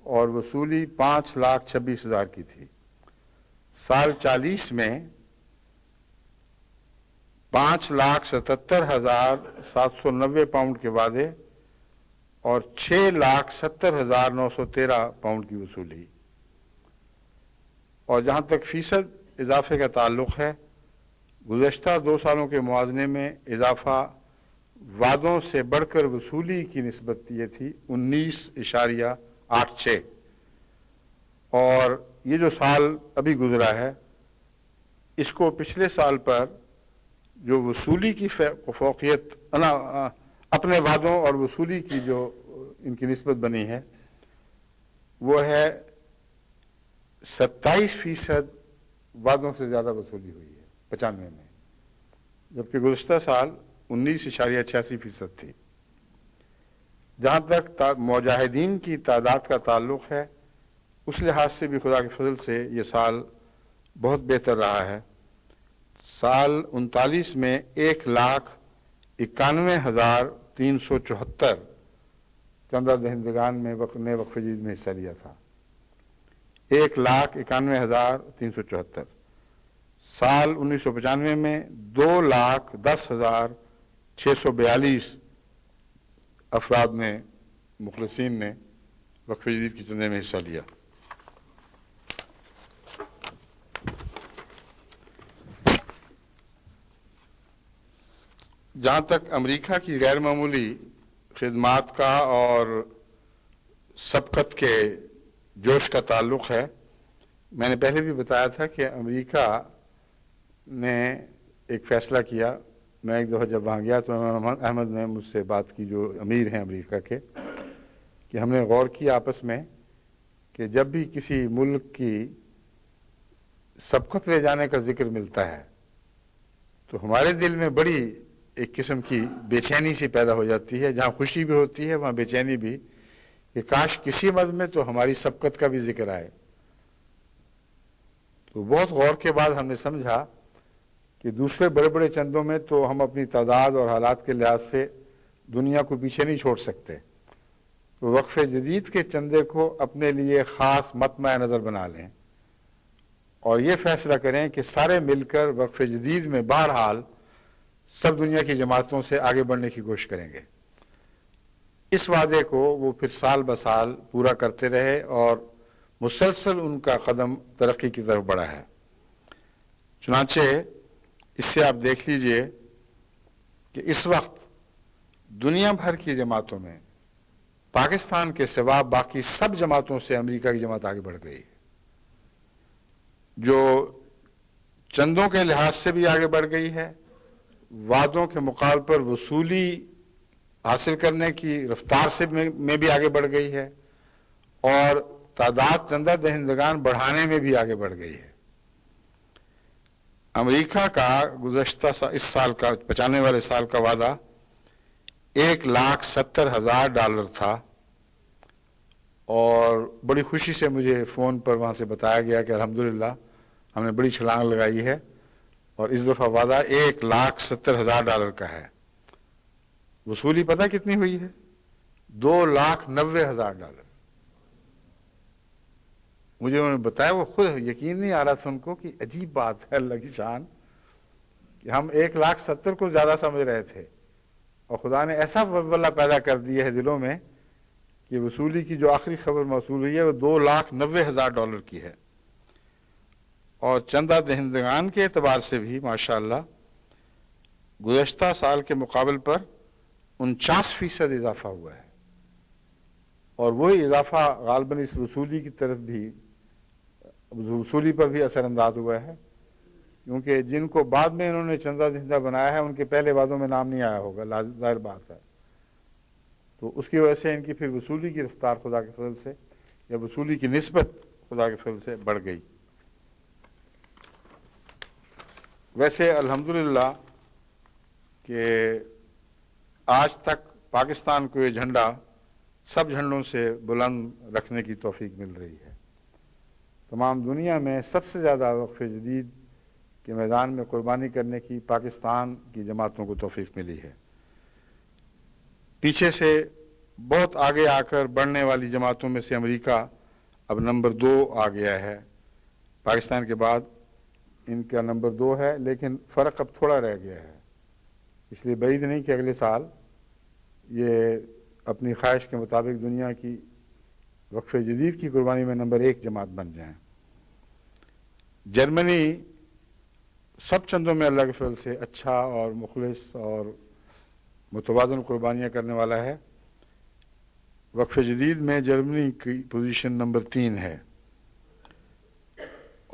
اور وصولی 5,26,000 کی تھی۔ سال 40 میں 5,77,790 پاؤنڈ کے وعدے اور 6,70,913 پاؤنڈ کی وصولی۔ اور جہاں تک فیصد اضافے کا تعلق ہے، گزشتہ 2 سالوں کے موازنے میں اضافہ وعدوں سے بڑھ کر وصولی کی نسبت یہ تھی 19.86، اور یہ جو سال ابھی گزرا ہے اس کو پچھلے سال پر جو وصولی کی فوقیت اپنے وعدوں اور وصولی کی جو ان کی نسبت بنی ہے وہ ہے 27% وعدوں سے زیادہ وصولی ہوئی ہے 95 میں، جبکہ گزشتہ سال 19.86% تھی۔ جہاں تک مجاہدین کی تعداد کا تعلق ہے، اس لحاظ سے بھی خدا کے فضل سے یہ سال بہت بہتر رہا ہے۔ سال 39 میں 1,91,374 چندہ دہندگان نے وقف جدید میں حصہ لیا تھا، 1,91,374۔ سال 1995 میں 2,10,642 افراد نے، مخلصین نے وقف جدید کے چندے میں حصہ لیا۔ جہاں تک امریکہ کی غیر معمولی خدمات کا اور سبقت کے جوش کا تعلق ہے، میں نے پہلے بھی بتایا تھا کہ امریکہ نے ایک فیصلہ کیا۔ میں ایک دفعہ جب وہاں گیا تو امام احمد نے مجھ سے بات کی، جو امیر ہیں امریکہ کے، کہ ہم نے غور کیا آپس میں کہ جب بھی کسی ملک کی سبقت لے جانے کا ذکر ملتا ہے تو ہمارے دل میں بڑی ایک قسم کی بے چینی سی پیدا ہو جاتی ہے۔ جہاں خوشی بھی ہوتی ہے وہاں بے چینی بھی، کہ کاش کسی مد میں تو ہماری سبقت کا بھی ذکر آئے۔ تو بہت غور کے بعد ہم نے سمجھا کہ دوسرے بڑے بڑے چندوں میں تو ہم اپنی تعداد اور حالات کے لحاظ سے دنیا کو پیچھے نہیں چھوڑ سکتے، تو وقف جدید کے چندے کو اپنے لیے خاص مطمع نظر بنا لیں اور یہ فیصلہ کریں کہ سارے مل کر وقف جدید میں بہرحال سب دنیا کی جماعتوں سے آگے بڑھنے کی کوشش کریں گے۔ اس وعدے کو وہ پھر سال بسال پورا کرتے رہے اور مسلسل ان کا قدم ترقی کی طرف بڑھا ہے۔ چنانچہ اس سے آپ دیکھ لیجئے کہ اس وقت دنیا بھر کی جماعتوں میں پاکستان کے سوا باقی سب جماعتوں سے امریکہ کی جماعت آگے بڑھ گئی ہے، جو چندوں کے لحاظ سے بھی آگے بڑھ گئی ہے، وعدوں کے مقابل پر وصولی حاصل کرنے کی رفتار سے میں بھی آگے بڑھ گئی ہے، اور تعداد چندہ دہندگان بڑھانے میں بھی آگے بڑھ گئی ہے۔ امریکہ کا گزشتہ اس سال کا 95 والے سال کا وعدہ $1,70,000 تھا، اور بڑی خوشی سے مجھے فون پر وہاں سے بتایا گیا کہ الحمدللہ ہم نے بڑی چھلانگ لگائی ہے، اور اس دفعہ وعدہ $1,70,000 کا ہے۔ وصولی پتہ کتنی ہوئی ہے؟ $2,90,000۔ مجھے انہوں نے بتایا، وہ خود یقین نہیں آ رہا تھا ان کو کہ عجیب بات ہے اللہ کی شان کہ ہم 1,70,000 کو زیادہ سمجھ رہے تھے، اور خدا نے ایسا ولولہ پیدا کر دیا ہے دلوں میں کہ وصولی کی جو آخری خبر موصول ہوئی ہے وہ $2,90,000 کی ہے، اور چندہ دہندگان کے اعتبار سے بھی ماشاءاللہ گزشتہ سال کے مقابل پر 49% اضافہ ہوا ہے، اور وہی اضافہ غالباً اس وصولی کی طرف بھی، وصولی پر بھی اثر انداز ہوا ہے، کیونکہ جن کو بعد میں انہوں نے چندہ دہندہ بنایا ہے ان کے پہلے وعدوں میں نام نہیں آیا ہوگا، ظاہر بات ہے، تو اس کی وجہ سے ان کی پھر وصولی کی رفتار خدا کے فضل سے، یا وصولی کی نسبت خدا کے فضل سے بڑھ گئی۔ ویسے الحمدللہ کہ آج تک پاکستان کو یہ جھنڈا سب جھنڈوں سے بلند رکھنے کی توفیق مل رہی ہے۔ تمام دنیا میں سب سے زیادہ وقف جدید کے میدان میں قربانی کرنے کی پاکستان کی جماعتوں کو توفیق ملی ہے۔ پیچھے سے بہت آگے آ کر بڑھنے والی جماعتوں میں سے امریکہ اب نمبر 2 آ گیا ہے، پاکستان کے بعد ان کا نمبر 2 ہے، لیکن فرق اب تھوڑا رہ گیا ہے، اس لیے بعید نہیں کہ اگلے سال یہ اپنی خواہش کے مطابق دنیا کی وقف جدید کی قربانی میں نمبر 1 جماعت بن جائیں۔ جرمنی سب چندوں میں اللہ کے فضل سے اچھا اور مخلص اور متوازن قربانیاں کرنے والا ہے۔ وقف جدید میں جرمنی کی پوزیشن نمبر 3 ہے،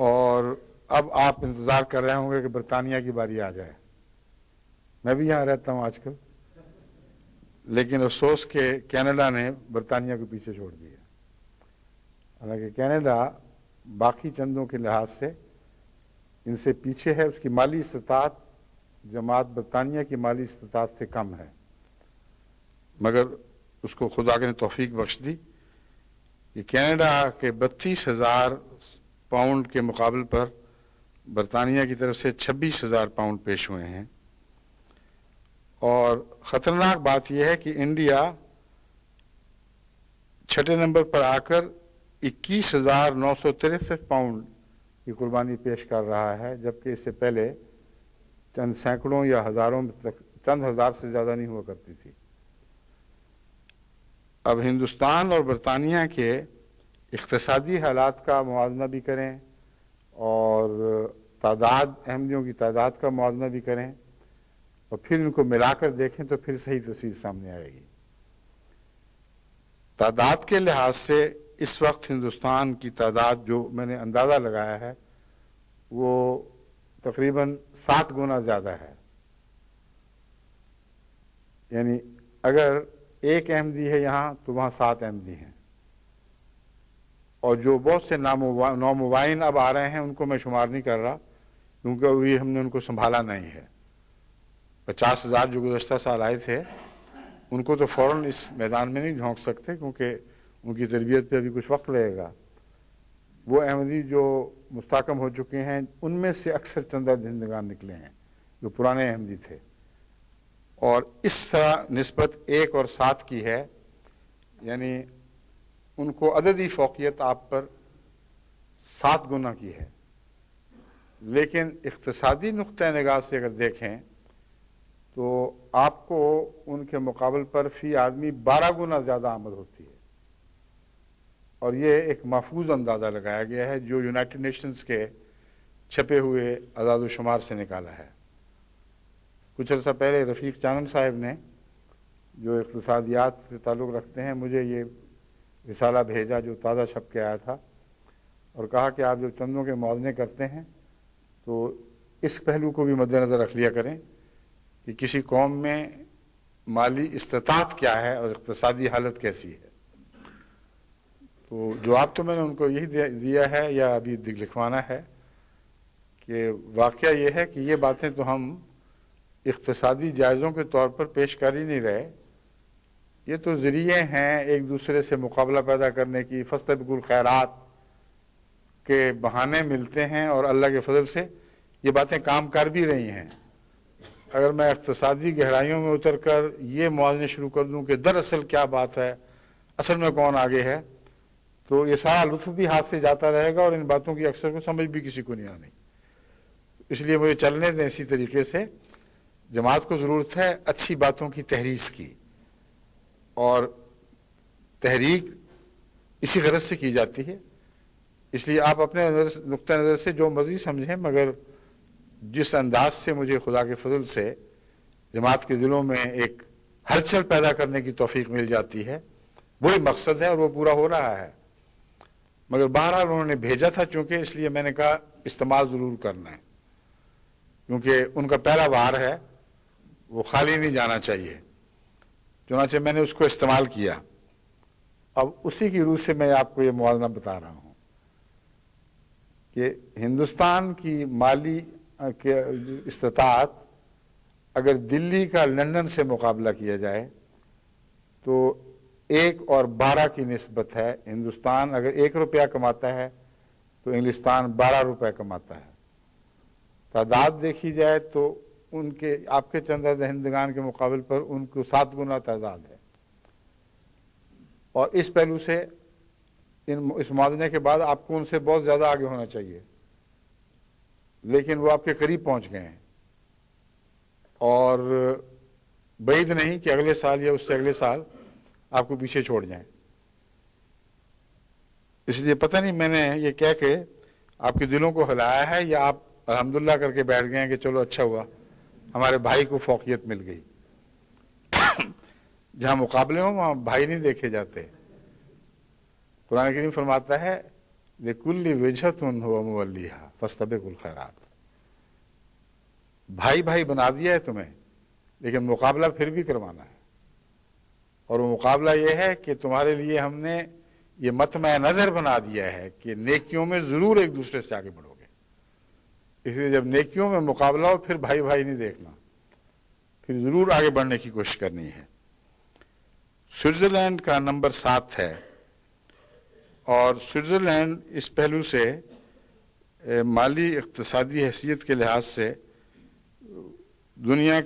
اور اب آپ انتظار کر رہے ہوں گے کہ برطانیہ کی باری آ جائے۔ میں بھی یہاں رہتا ہوں آج کل، لیکن افسوس کہ کینیڈا نے برطانیہ کو پیچھے چھوڑ دیا، حالانکہ کینیڈا باقی چندوں کے لحاظ سے ان سے پیچھے ہے، اس کی مالی استطاعت جماعت برطانیہ کی مالی استطاعت سے کم ہے، مگر اس کو خدا نے توفیق بخش دی کہ کینیڈا کے 32,000 پاؤنڈ کے مقابل پر برطانیہ کی طرف سے 26,000 پاؤنڈ پیش ہوئے ہیں، اور خطرناک بات یہ ہے کہ انڈیا 6 نمبر پر آ کر 21,963 پاؤنڈ کی قربانی پیش کر رہا ہے، جبکہ اس سے پہلے چند سینکڑوں یا ہزاروں تک، چند ہزار سے زیادہ نہیں ہوا کرتی تھی۔ اب ہندوستان اور برطانیہ کے اقتصادی حالات کا موازنہ بھی کریں، اور احمدیوں کی تعداد کا موازنہ بھی کریں، اور پھر ان کو ملا کر دیکھیں تو پھر صحیح تصویر سامنے آئے گی۔ تعداد کے لحاظ سے اس وقت ہندوستان کی تعداد جو میں نے اندازہ لگایا ہے وہ تقریباً 7 گنا زیادہ ہے، یعنی اگر 1 احمدی ہے یہاں تو وہاں 7 احمدی ہیں، اور جو بہت سے نامبین اب آ رہے ہیں ان کو میں شمار نہیں کر رہا، کیونکہ ابھی ہم نے ان کو سنبھالا نہیں ہے۔ 50,000 جو گزشتہ سال آئے تھے ان کو تو فوراً اس میدان میں نہیں جھونک سکتے، کیونکہ ان کی تربیت پہ ابھی کچھ وقت لگے گا۔ وہ احمدی جو مستحکم ہو چکے ہیں ان میں سے اکثر چندہ دہندگان نکلے ہیں جو پرانے احمدی تھے، اور اس طرح نسبت 1 اور 7 کی ہے، یعنی ان کو عددی فوقیت آپ پر 7 گنا کی ہے، لیکن اقتصادی نقطہ نگاہ سے اگر دیکھیں تو آپ کو ان کے مقابل پر فی آدمی 12 گنا زیادہ آمد ہوتی ہے، اور یہ ایک محفوظ اندازہ لگایا گیا ہے جو یونائٹڈ نیشنز کے چھپے ہوئے اعداد و شمار سے نکالا ہے۔ کچھ عرصہ پہلے رفیق چانن صاحب نے جو اقتصادیات سے تعلق رکھتے ہیں مجھے یہ رسالہ بھیجا جو تازہ چھپ کے آیا تھا، اور کہا کہ آپ جب چندوں کے موازنے کرتے ہیں تو اس پہلو کو بھی مد نظر رکھ لیا کریں کہ کسی قوم میں مالی استطاعت کیا ہے اور اقتصادی حالت کیسی ہے۔ تو جواب تو میں نے ان کو یہی دیا ہے یا ابھی لکھوانا ہے کہ واقعہ یہ ہے کہ یہ باتیں تو ہم اقتصادی جائزوں کے طور پر پیش کر ہی نہیں رہے، یہ تو ذریعے ہیں ایک دوسرے سے مقابلہ پیدا کرنے کی، فاستبقوا الخیرات کے بہانے ملتے ہیں، اور اللہ کے فضل سے یہ باتیں کام کر بھی رہی ہیں۔ اگر میں اقتصادی گہرائیوں میں اتر کر یہ موازنے شروع کر دوں کہ دراصل کیا بات ہے، اصل میں کون آگے ہے، تو یہ سارا لطف بھی ہاتھ سے جاتا رہے گا اور ان باتوں کی اکثر کو سمجھ بھی کسی کو نہیں آنی۔ اس لیے مجھے چلنے دیں اسی طریقے سے۔ جماعت کو ضرورت ہے اچھی باتوں کی تحریک کی، اور تحریک اسی غرض سے کی جاتی ہے، اس لیے آپ اپنے نقطہ نظر سے جو مرضی سمجھیں، مگر جس انداز سے مجھے خدا کے فضل سے جماعت کے دلوں میں ایک ہلچل پیدا کرنے کی توفیق مل جاتی ہے، وہی مقصد ہے اور وہ پورا ہو رہا ہے۔ مگر بہرحال انہوں نے بھیجا تھا چونکہ، اس لیے میں نے کہا استعمال ضرور کرنا ہے، کیونکہ ان کا پہلا وار ہے، وہ خالی نہیں جانا چاہیے، چنانچہ میں نے اس کو استعمال کیا۔ اب اسی کی روح سے میں آپ کو یہ موازنہ بتا رہا ہوں کہ ہندوستان کی مالی استطاعت اگر دلی کا لندن سے مقابلہ کیا جائے تو 1:12 کی نسبت ہے۔ ہندوستان اگر 1 روپیہ کماتا ہے تو انگلستان 12 روپے کماتا ہے۔ تعداد دیکھی جائے تو ان کے آپ کے چندہ دہندگان کے مقابل پر ان کو 7 گنا تعداد ہے، اور اس پہلو سے اس موازنے کے بعد آپ کو ان سے بہت زیادہ آگے ہونا چاہیے، لیکن وہ آپ کے قریب پہنچ گئے ہیں، اور بعید نہیں کہ اگلے سال یا اس سے اگلے سال آپ کو پیچھے چھوڑ جائیں۔ اس لیے پتہ نہیں میں نے یہ کہہ کے آپ کے دلوں کو ہلایا ہے یا آپ الحمدللہ کر کے بیٹھ گئے ہیں کہ چلو اچھا ہوا ہمارے بھائی کو فوقیت مل گئی۔ جہاں مقابلے ہوں وہاں بھائی نہیں دیکھے جاتے۔ قرآن کریم فرماتا ہے لِكُلِّ وِجْهَةٌ هُوَ مُوَلِّيهَا فَاسْتَبِقُوا الْخَيْرَاتِ۔ بھائی بھائی بنا دیا ہے تمہیں، لیکن مقابلہ پھر بھی کروانا ہے، اور وہ مقابلہ یہ ہے کہ تمہارے لیے ہم نے یہ مطمع نظر بنا دیا ہے کہ نیکیوں میں ضرور ایک دوسرے سے آگے بڑھو گے۔ اس لیے جب نیکیوں میں مقابلہ ہو پھر بھائی بھائی نہیں دیکھنا، پھر ضرور آگے بڑھنے کی کوشش کرنی ہے۔ سوئٹزرلینڈ کا نمبر 7 ہے، اور سوئٹزرلینڈ اس پہلو سے مالی اقتصادی حیثیت کے لحاظ سے دنیا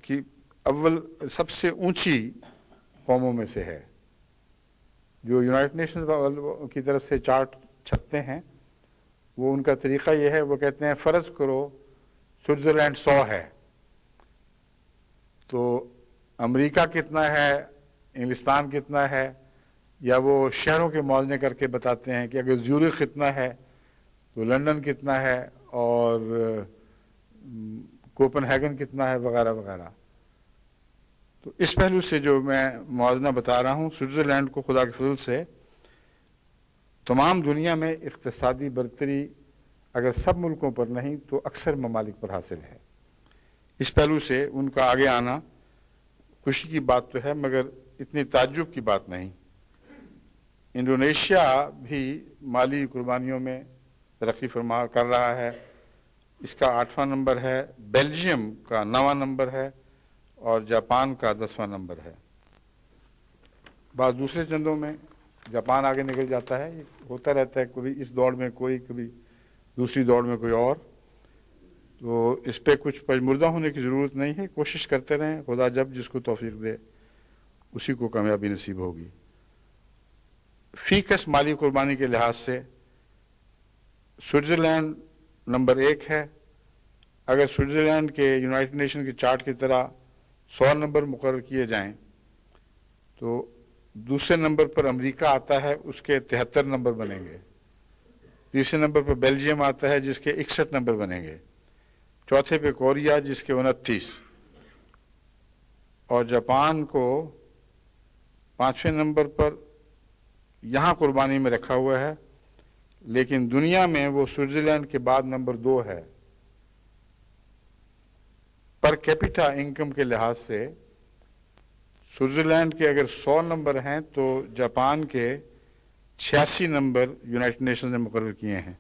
کی اول سب سے اونچی قوموں میں سے ہے۔ جو یونائٹڈ نیشنز کی طرف سے چارٹ چھپتے ہیں وہ ان کا طریقہ یہ ہے، وہ کہتے ہیں فرض کرو سوئٹزرلینڈ 100 ہے تو امریکہ کتنا ہے، انگلستان کتنا ہے، یا وہ شہروں کے موازنے کر کے بتاتے ہیں کہ اگر زیورخ کتنا ہے تو لندن کتنا ہے، اور کوپن ہیگن کتنا ہے، وغیرہ وغیرہ۔ تو اس پہلو سے جو میں موازنہ بتا رہا ہوں، سوئٹزرلینڈ کو خدا کے فضل سے تمام دنیا میں اقتصادی برتری اگر سب ملکوں پر نہیں تو اکثر ممالک پر حاصل ہے۔ اس پہلو سے ان کا آگے آنا خوشی کی بات تو ہے، مگر اتنی تعجب کی بات نہیں۔ انڈونیشیا بھی مالی قربانیوں میں ترقی فرما کر رہا ہے، اس کا 8واں نمبر ہے، بیلجیم کا 9واں نمبر ہے، اور جاپان کا 10واں نمبر ہے۔ بعض دوسرے چندوں میں جاپان آگے نکل جاتا ہے، یہ ہوتا رہتا ہے، کبھی اس دوڑ میں کوئی، کبھی دوسری دوڑ میں کوئی اور، تو اس پہ کچھ پجمردہ ہونے کی ضرورت نہیں ہے، کوشش کرتے رہیں، خدا جب جس کو توفیق دے اسی کو کامیابی نصیب ہوگی۔ فی کس مالی قربانی کے لحاظ سے سوئٹزرلینڈ نمبر 1 ہے۔ اگر سوئٹزرلینڈ کے یونائٹڈ نیشن کے چارٹ کی طرح 100 نمبر مقرر کیے جائیں تو دوسرے نمبر پر امریکہ آتا ہے، اس کے 73 نمبر بنیں گے۔ تیسرے نمبر پر بیلجیم آتا ہے جس کے 61 نمبر بنیں گے۔ چوتھے پہ کوریا جس کے 29، اور جاپان کو 5ویں نمبر پر یہاں قربانی میں رکھا ہوا ہے، لیکن دنیا میں وہ سوئٹزرلینڈ کے بعد نمبر 2 ہے۔ پر کیپیٹا انکم کے لحاظ سے سوئٹزرلینڈ کے اگر 100 نمبر ہیں تو جاپان کے 86 نمبر یونائٹڈ نیشنز نے مقرر کیے ہیں۔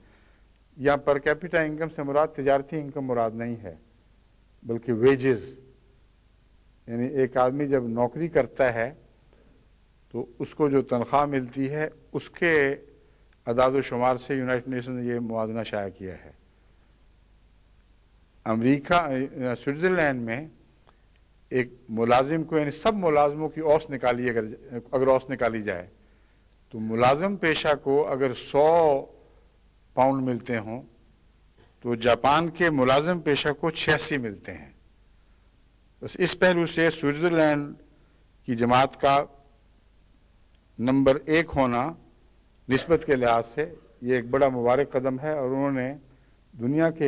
یا پر کیپٹا انکم سے مراد تجارتی انکم مراد نہیں ہے، بلکہ ویجز، یعنی ایک آدمی جب نوکری کرتا ہے تو اس کو جو تنخواہ ملتی ہے اس کے اعداد و شمار سے یونائٹڈ نیشن نے یہ موازنہ شائع کیا ہے۔ امریکہ سوئٹزرلینڈ میں ایک ملازم کو، یعنی سب ملازموں کی اوس نکالی، اگر اوس نکالی جائے تو ملازم پیشہ کو اگر 100 پاؤنڈ ملتے ہوں تو جاپان کے ملازم پیشہ کو 86 ملتے ہیں۔ بس اس پہلو سے سوئٹزرلینڈ کی جماعت کا نمبر 1 ہونا نسبت کے لحاظ سے یہ ایک بڑا مبارک قدم ہے، اور انہوں نے دنیا کی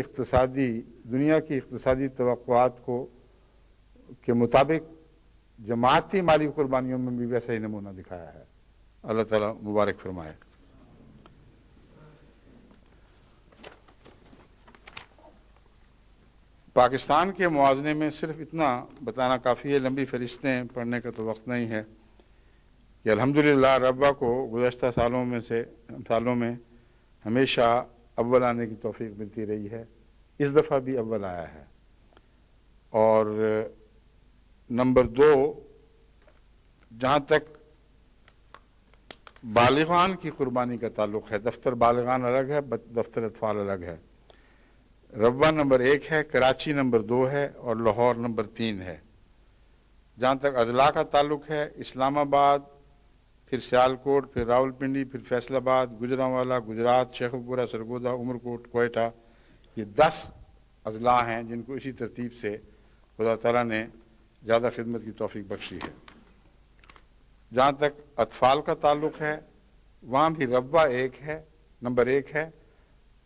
اقتصادی توقعات کے مطابق جماعتی مالی قربانیوں میں بھی ویسا ہی نمونہ دکھایا ہے۔ اللہ تعالیٰ مبارک فرمائے۔ پاکستان کے موازنے میں صرف اتنا بتانا کافی ہے، لمبی فہرستیں پڑھنے کا تو وقت نہیں ہے، کہ الحمدللہ ربا کو گزشتہ سالوں میں ہمیشہ اول آنے کی توفیق ملتی رہی ہے، اس دفعہ بھی اول آیا ہے۔ اور نمبر 2، جہاں تک بالغان کی قربانی کا تعلق ہے، دفتر بالغان الگ ہے، دفتر اطفال الگ ہے۔ ربوہ نمبر 1 ہے، کراچی نمبر 2 ہے، اور لاہور نمبر 3 ہے۔ جہاں تک اضلاع کا تعلق ہے، اسلام آباد، پھر سیالکوٹ، پھر راولپنڈی، پھر فیصل آباد، گوجرانوالہ، گجرات، شیخوپورہ، سرگودا، عمرکوٹ، کوئٹہ، یہ 10 اضلاع ہیں جن کو اسی ترتیب سے خدا تعالیٰ نے زیادہ خدمت کی توفیق بخشی ہے۔ جہاں تک اطفال کا تعلق ہے، وہاں بھی ربوہ نمبر 1 ہے،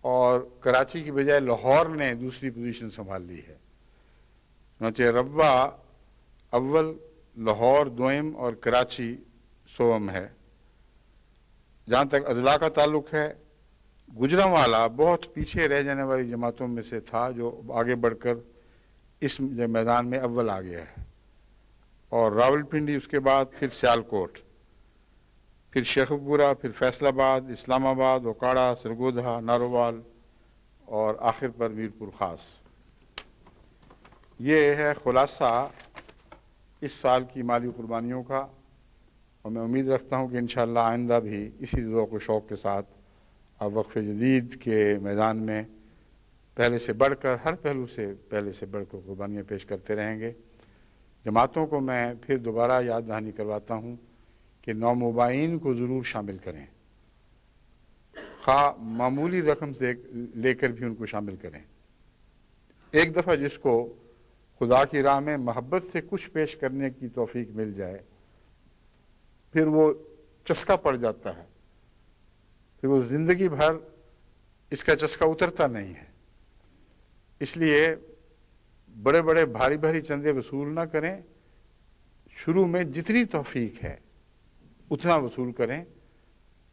اور کراچی کی بجائے لاہور نے دوسری پوزیشن سنبھال لی ہے۔ چنانچہ ربوہ اول، لاہور دوم، اور کراچی سوم ہے۔ جہاں تک اضلاع کا تعلق ہے، گوجرانوالہ بہت پیچھے رہ جانے والی جماعتوں میں سے تھا، جو آگے بڑھ کر اس میدان میں اول آ گیا ہے، اور راولپنڈی اس کے بعد، پھر سیالکوٹ، پھر شیخوپورہ، پھر فیصل آباد، اسلام آباد، اوکاڑہ، سرگودا، نارووال، اور آخر پر میرپور خاص۔ یہ ہے خلاصہ اس سال کی مالی قربانیوں کا، اور میں امید رکھتا ہوں کہ انشاءاللہ آئندہ بھی اسی ذوق و شوق کے ساتھ آپ وقف جدید کے میدان میں پہلے سے بڑھ کر، ہر پہلو سے پہلے سے بڑھ کر قربانیاں پیش کرتے رہیں گے۔ جماعتوں کو میں پھر دوبارہ یاد دہانی کرواتا ہوں کہ نومبائین کو ضرور شامل کریں، خواہ معمولی رقم سے لے کر بھی ان کو شامل کریں۔ ایک دفعہ جس کو خدا کی راہ میں محبت سے کچھ پیش کرنے کی توفیق مل جائے، پھر وہ چسکا پڑ جاتا ہے، پھر وہ زندگی بھر اس کا چسکا اترتا نہیں ہے۔ اس لیے بڑے بڑے بھاری بھاری چندے وصول نہ کریں، شروع میں جتنی توفیق ہے اتنا وصول کریں،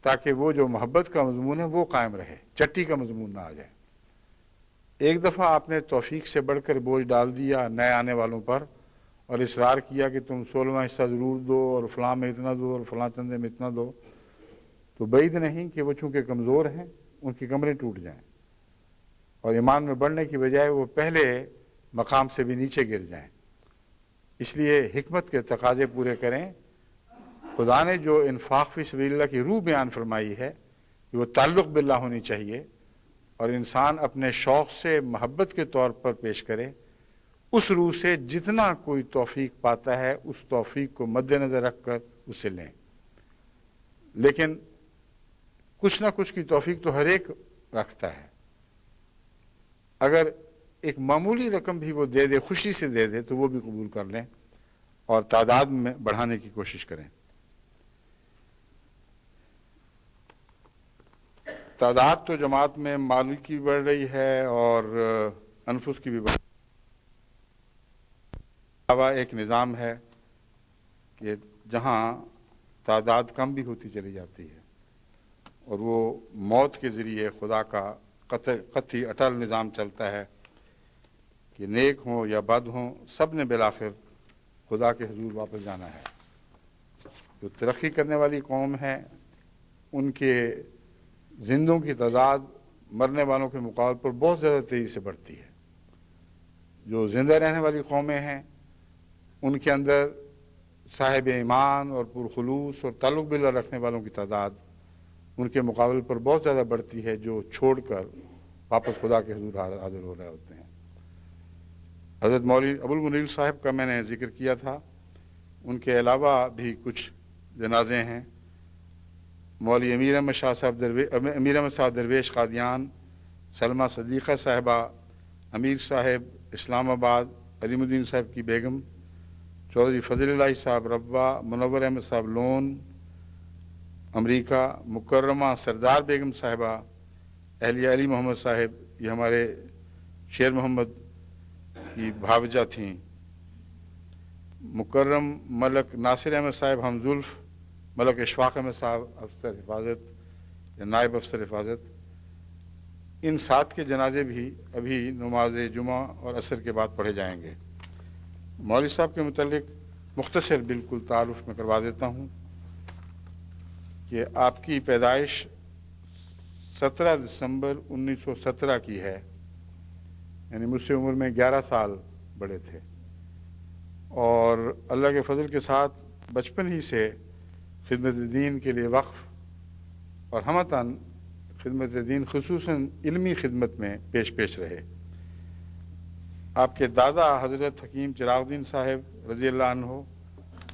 تاکہ وہ جو محبت کا مضمون ہے وہ قائم رہے، چٹی کا مضمون نہ آ جائے۔ ایک دفعہ آپ نے توفیق سے بڑھ کر بوجھ ڈال دیا نئے آنے والوں پر، اور اصرار کیا کہ تم 16واں حصہ ضرور دو، اور فلاں میں اتنا دو، اور فلاں چندے میں اتنا دو، تو بعید نہیں کہ وہ چونکہ کمزور ہیں ان کی کمریں ٹوٹ جائیں، اور ایمان میں بڑھنے کی بجائے وہ پہلے مقام سے بھی نیچے گر جائیں۔ اس لیے حکمت کے تقاضے پورے کریں۔ خدا نے جو انفاق فی سبیل اللہ کی روح بیان فرمائی ہے کہ وہ تعلق باللہ ہونی چاہیے، اور انسان اپنے شوق سے محبت کے طور پر پیش کرے، اس روح سے جتنا کوئی توفیق پاتا ہے اس توفیق کو مد نظر رکھ کر اسے لیں۔ لیکن کچھ نہ کچھ کی توفیق تو ہر ایک رکھتا ہے، اگر ایک معمولی رقم بھی وہ دے دے، خوشی سے دے دے، تو وہ بھی قبول کر لیں اور تعداد میں بڑھانے کی کوشش کریں۔ تعداد تو جماعت میں مال کی بھی بڑھ رہی ہے اور انفس کی بھی بڑھ رہی ہے۔ علاوہ ایک نظام ہے کہ جہاں تعداد کم بھی ہوتی چلی جاتی ہے، اور وہ موت کے ذریعے خدا کا قطعی اٹل نظام چلتا ہے کہ نیک ہوں یا بد ہوں، سب نے بالآخر خدا کے حضور واپس جانا ہے۔ جو ترقی کرنے والی قوم ہے ان کے زندوں کی تعداد مرنے والوں کے مقابلے پر بہت زیادہ تیزی سے بڑھتی ہے۔ جو زندہ رہنے والی قومیں ہیں ان کے اندر صاحب ایمان اور پرخلوص اور تعلق باللہ رکھنے والوں کی تعداد ان کے مقابلے پر بہت زیادہ بڑھتی ہے، جو چھوڑ کر واپس خدا کے حضور حاضر ہو رہے ہوتے ہیں۔ حضرت مولوی ابوالمنیر صاحب کا میں نے ذکر کیا تھا، ان کے علاوہ بھی کچھ جنازے ہیں۔ مولوی امیر احمد صاحب درویش قادیان، سلمہ صدیقہ صاحبہ، امیر صاحب اسلام آباد، علیم الدین صاحب کی بیگم، چودھری فضل اللہ صاحب ربوہ، منور احمد صاحب لون امریکہ، مکرمہ سردار بیگم صاحبہ، اہلیہ علی محمد صاحب، یہ ہمارے شیر محمد کی بھاوجہ تھیں، مکرم ملک ناصر احمد صاحب ہمزلف، ملک اشفاق احمد صاحب افسر حفاظت یا نائب افسر حفاظت۔ ان 7 کے جنازے بھی ابھی نماز جمعہ اور عصر کے بعد پڑھے جائیں گے۔ مولوی صاحب کے متعلق مختصر بالکل تعارف میں کروا دیتا ہوں کہ آپ کی پیدائش 17 دسمبر 1917 کی ہے، یعنی مجھ سے عمر میں 11 سال بڑے تھے، اور اللہ کے فضل کے ساتھ بچپن ہی سے خدمت دین کے لیے وقف اور ہمتاً خدمت دین خصوصاً علمی خدمت میں پیش رہے۔ آپ کے دادا حضرت حکیم چراغ الدین صاحب رضی اللہ عنہ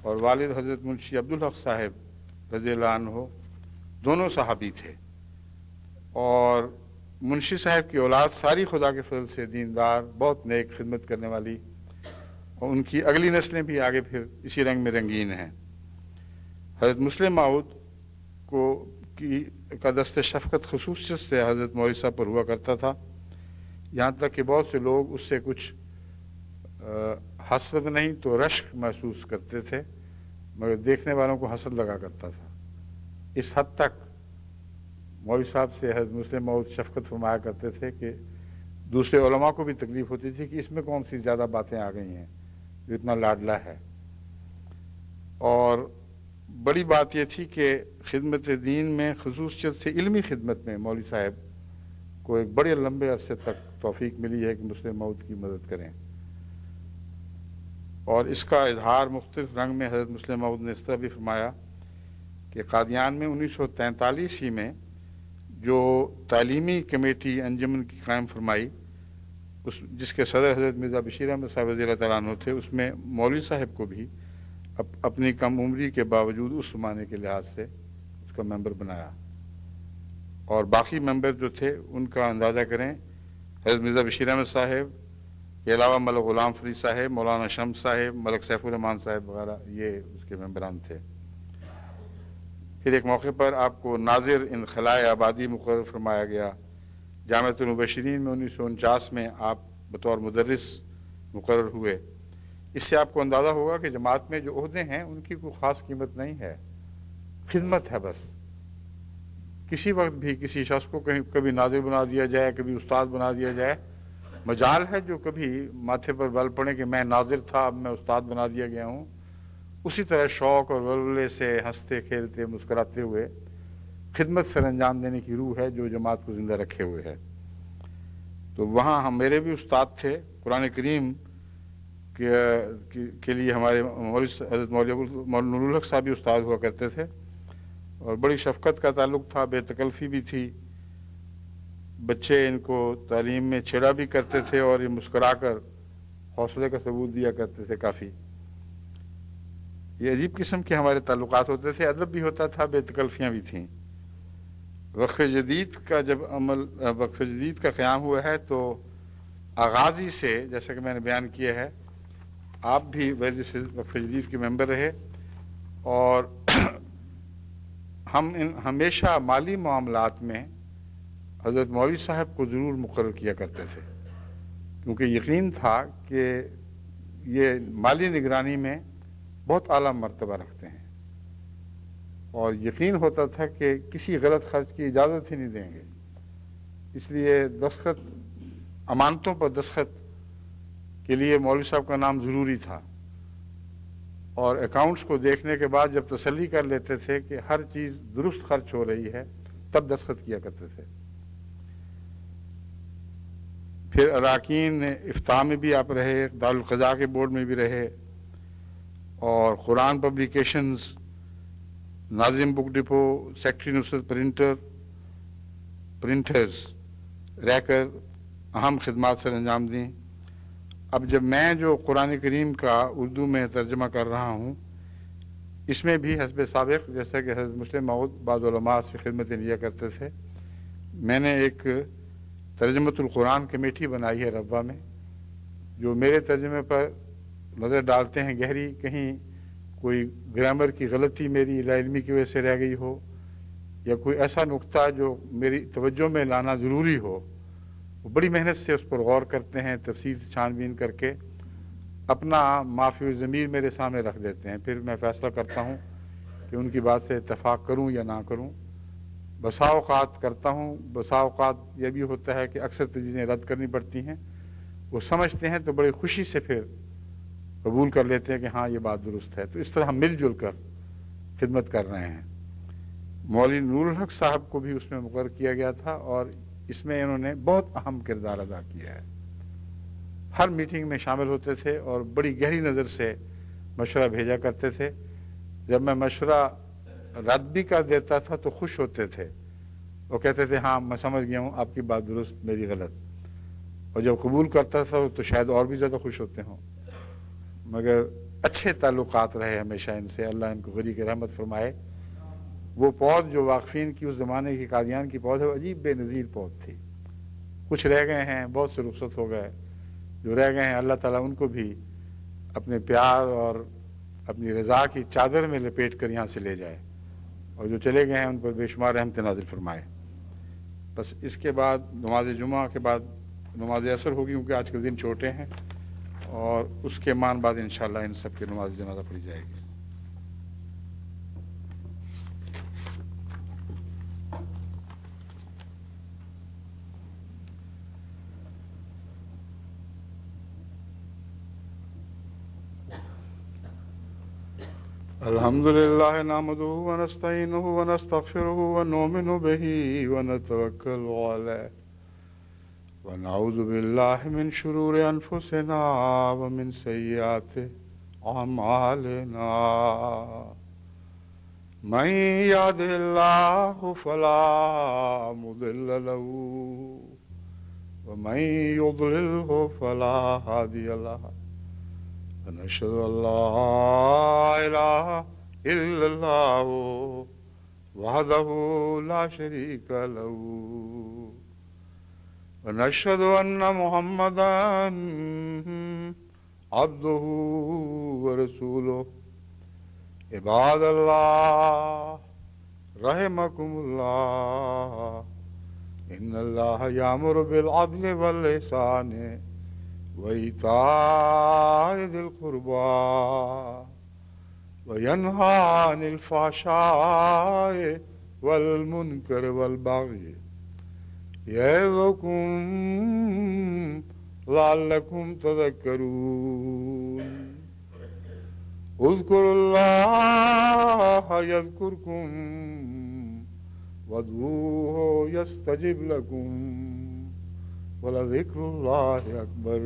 اور والد حضرت منشی عبدالحق صاحب رضی اللہ عنہ دونوں صحابی تھے، اور منشی صاحب کی اولاد ساری خدا کے فضل سے دیندار، بہت نیک، خدمت کرنے والی، اور ان کی اگلی نسلیں بھی آگے پھر اسی رنگ میں رنگین ہیں۔ حضرت مسلم ماؤد کا دست شفقت خصوصیت سے حضرت مولوی صاحب پر ہوا کرتا تھا، یہاں تک کہ بہت سے لوگ اس سے کچھ حسد نہیں تو رشک محسوس کرتے تھے، مگر دیکھنے والوں کو حسد لگا کرتا تھا۔ اس حد تک مولوی صاحب سے حضرت مسلم ماؤد شفقت فرمایا کرتے تھے کہ دوسرے علماء کو بھی تکلیف ہوتی تھی کہ اس میں کون سی زیادہ باتیں آ گئی ہیں، جو اتنا لاڈلا ہے۔ اور بڑی بات یہ تھی کہ خدمت دین میں خصوصیت سے علمی خدمت میں مولوی صاحب کو ایک بڑے لمبے عرصے تک توفیق ملی ہے کہ مسلم ماؤد کی مدد کریں، اور اس کا اظہار مختلف رنگ میں حضرت مسلم ماؤد نے اس طرح بھی فرمایا کہ قادیان میں 1943 میں جو تعلیمی کمیٹی انجمن کی قائم فرمائی، جس کے صدر حضرت مرزا بشیر احمد صاحب رضی اللہ تعالیٰ عنہ تھے، اس میں مولوی صاحب کو بھی اپنی کم عمری کے باوجود اس زمانے کے لحاظ سے اس کا ممبر بنایا، اور باقی ممبر جو تھے ان کا اندازہ کریں، حضرت مرزا بشیر احمد صاحب کے علاوہ ملک غلام فرید صاحب، مولانا شمس صاحب، ملک سیف الرحمان صاحب وغیرہ یہ اس کے ممبران تھے۔ پھر ایک موقع پر آپ کو ناظر انخلاء آبادی مقرر فرمایا گیا۔ جامعۃ المبشرین میں 1949 میں آپ بطور مدرس مقرر ہوئے۔ اس سے آپ کو اندازہ ہوگا کہ جماعت میں جو عہدے ہیں ان کی کوئی خاص قیمت نہیں ہے، خدمت ہے بس۔ کسی وقت بھی کسی شخص کو کبھی ناظر بنا دیا جائے، کبھی استاد بنا دیا جائے، مجال ہے جو کبھی ماتھے پر بل پڑے کہ میں ناظر تھا اب میں استاد بنا دیا گیا ہوں، اسی طرح شوق اور ولولے سے ہنستے کھیلتے مسکراتے ہوئے خدمت سر انجام دینے کی روح ہے جو جماعت کو زندہ رکھے ہوئے ہے۔ تو وہاں میرے بھی استاد تھے، قرآن کریم کے لیے ہمارے حضرت مولوی نور الحق صاحب بھی استاد ہوا کرتے تھے، اور بڑی شفقت کا تعلق تھا، بے تکلفی بھی تھی۔ بچے ان کو تعلیم میں چھیڑا بھی کرتے تھے اور یہ مسکرا کر حوصلے کا ثبوت دیا کرتے تھے کافی۔ یہ عجیب قسم کے ہمارے تعلقات ہوتے تھے، ادب بھی ہوتا تھا، بے تکلفیاں بھی تھیں۔ وقف جدید کا قیام ہوا ہے تو آغازی سے، جیسا کہ میں نے بیان کیا ہے، آپ بھی وقف جدید کے ممبر رہے، اور ہم ہمیشہ مالی معاملات میں حضرت مولوی صاحب کو ضرور مقرر کیا کرتے تھے، کیونکہ یقین تھا کہ یہ مالی نگرانی میں بہت اعلیٰ مرتبہ رکھتے ہیں، اور یقین ہوتا تھا کہ کسی غلط خرچ کی اجازت ہی نہیں دیں گے۔ اس لیے دستخط، امانتوں پر دستخط کے لیے مولوی صاحب کا نام ضروری تھا، اور اکاؤنٹس کو دیکھنے کے بعد جب تسلی کر لیتے تھے کہ ہر چیز درست خرچ ہو رہی ہے، تب دستخط کیا کرتے تھے۔ پھر اراکین افتاح میں بھی آپ رہے، دارالقضاء کے بورڈ میں بھی رہے، اور قرآن پبلیکیشنز، ناظم بک ڈپو، سیکٹری نصرت پرنٹرز رہ کر اہم خدمات سر انجام دیں۔ اب جب میں جو قرآن کریم کا اردو میں ترجمہ کر رہا ہوں، اس میں بھی حسب سابق، جیسا کہ حضرت مسلم موعود بعض علماء سے خدمتیں لیا کرتے تھے، میں نے ایک ترجمۃ القرآن کمیٹی بنائی ہے ربوہ میں، جو میرے ترجمے پر نظر ڈالتے ہیں گہری، کہیں کوئی گرامر کی غلطی میری لا علمی کی وجہ سے رہ گئی ہو، یا کوئی ایسا نقطہ جو میری توجہ میں لانا ضروری ہو، وہ بڑی محنت سے اس پر غور کرتے ہیں، تفصیل سے چھان بین کر کے اپنا معافی ضمیر میرے سامنے رکھ دیتے ہیں۔ پھر میں فیصلہ کرتا ہوں کہ ان کی بات سے اتفاق کروں یا نہ کروں۔ بسا اوقات کرتا ہوں، بسا اوقات یہ بھی ہوتا ہے کہ اکثر تجویزیں رد کرنی پڑتی ہیں، وہ سمجھتے ہیں تو بڑی خوشی سے پھر قبول کر لیتے ہیں کہ ہاں یہ بات درست ہے۔ تو اس طرح ہم مل جل کر خدمت کر رہے ہیں۔ مولوی نور الحق صاحب کو بھی اس میں مقرر کیا گیا تھا، اور اس میں انہوں نے بہت اہم کردار ادا کیا ہے۔ ہر میٹنگ میں شامل ہوتے تھے اور بڑی گہری نظر سے مشورہ بھیجا کرتے تھے۔ جب میں مشورہ رد بھی کر دیتا تھا تو خوش ہوتے تھے، وہ کہتے تھے ہاں میں سمجھ گیا ہوں، آپ کی بات درست، میری غلط۔ اور جب قبول کرتا تھا تو شاید اور بھی زیادہ خوش ہوتے ہوں۔ مگر اچھے تعلقات رہے ہمیشہ ان سے، اللہ ان کو غریق رحمت فرمائے۔ وہ پود جو واقفین کی اس زمانے کی قادیان کی پود ہے، وہ عجیب بے نظیر پود تھی۔ کچھ رہ گئے ہیں، بہت سے رخصت ہو گئے، جو رہ گئے ہیں اللہ تعالیٰ ان کو بھی اپنے پیار اور اپنی رضا کی چادر میں لپیٹ کر یہاں سے لے جائے، اور جو چلے گئے ہیں ان پر بے شمار رحمت نازل فرمائے۔ بس اس کے بعد نماز جمعہ کے بعد نماز عصر ہوگی، کیونکہ آج کے دن چھوٹے ہیں، اور اس کے مان بعد انشاءاللہ ان سب کی نماز جنازہ پڑھی جائے گی۔ الحمد للہ نحمدہ ونستعینہ ونستغفرہ ونؤمن بہ ونتوکل علیہ ونعوذ باللہ من شرور انفسنا ومن سیئات اعمالنا من یہدہ اللہ فلا مضل له ومن یضللہ فلا ہادی لہ ونشهد أن لا إله إلا الله وحده لا شريك له ونشهد أن محمدا عبده ورسوله عباد الله رحمكم الله إن الله يأمر بالعدل والإحسان وإيتاء ذي القربى وينهى عن الفحشاء والمنكر والبغي يعظكم لعلكم تذكرون اذكروا الله يذكركم وادعوه يستجب لكم ولذكر الله أكبر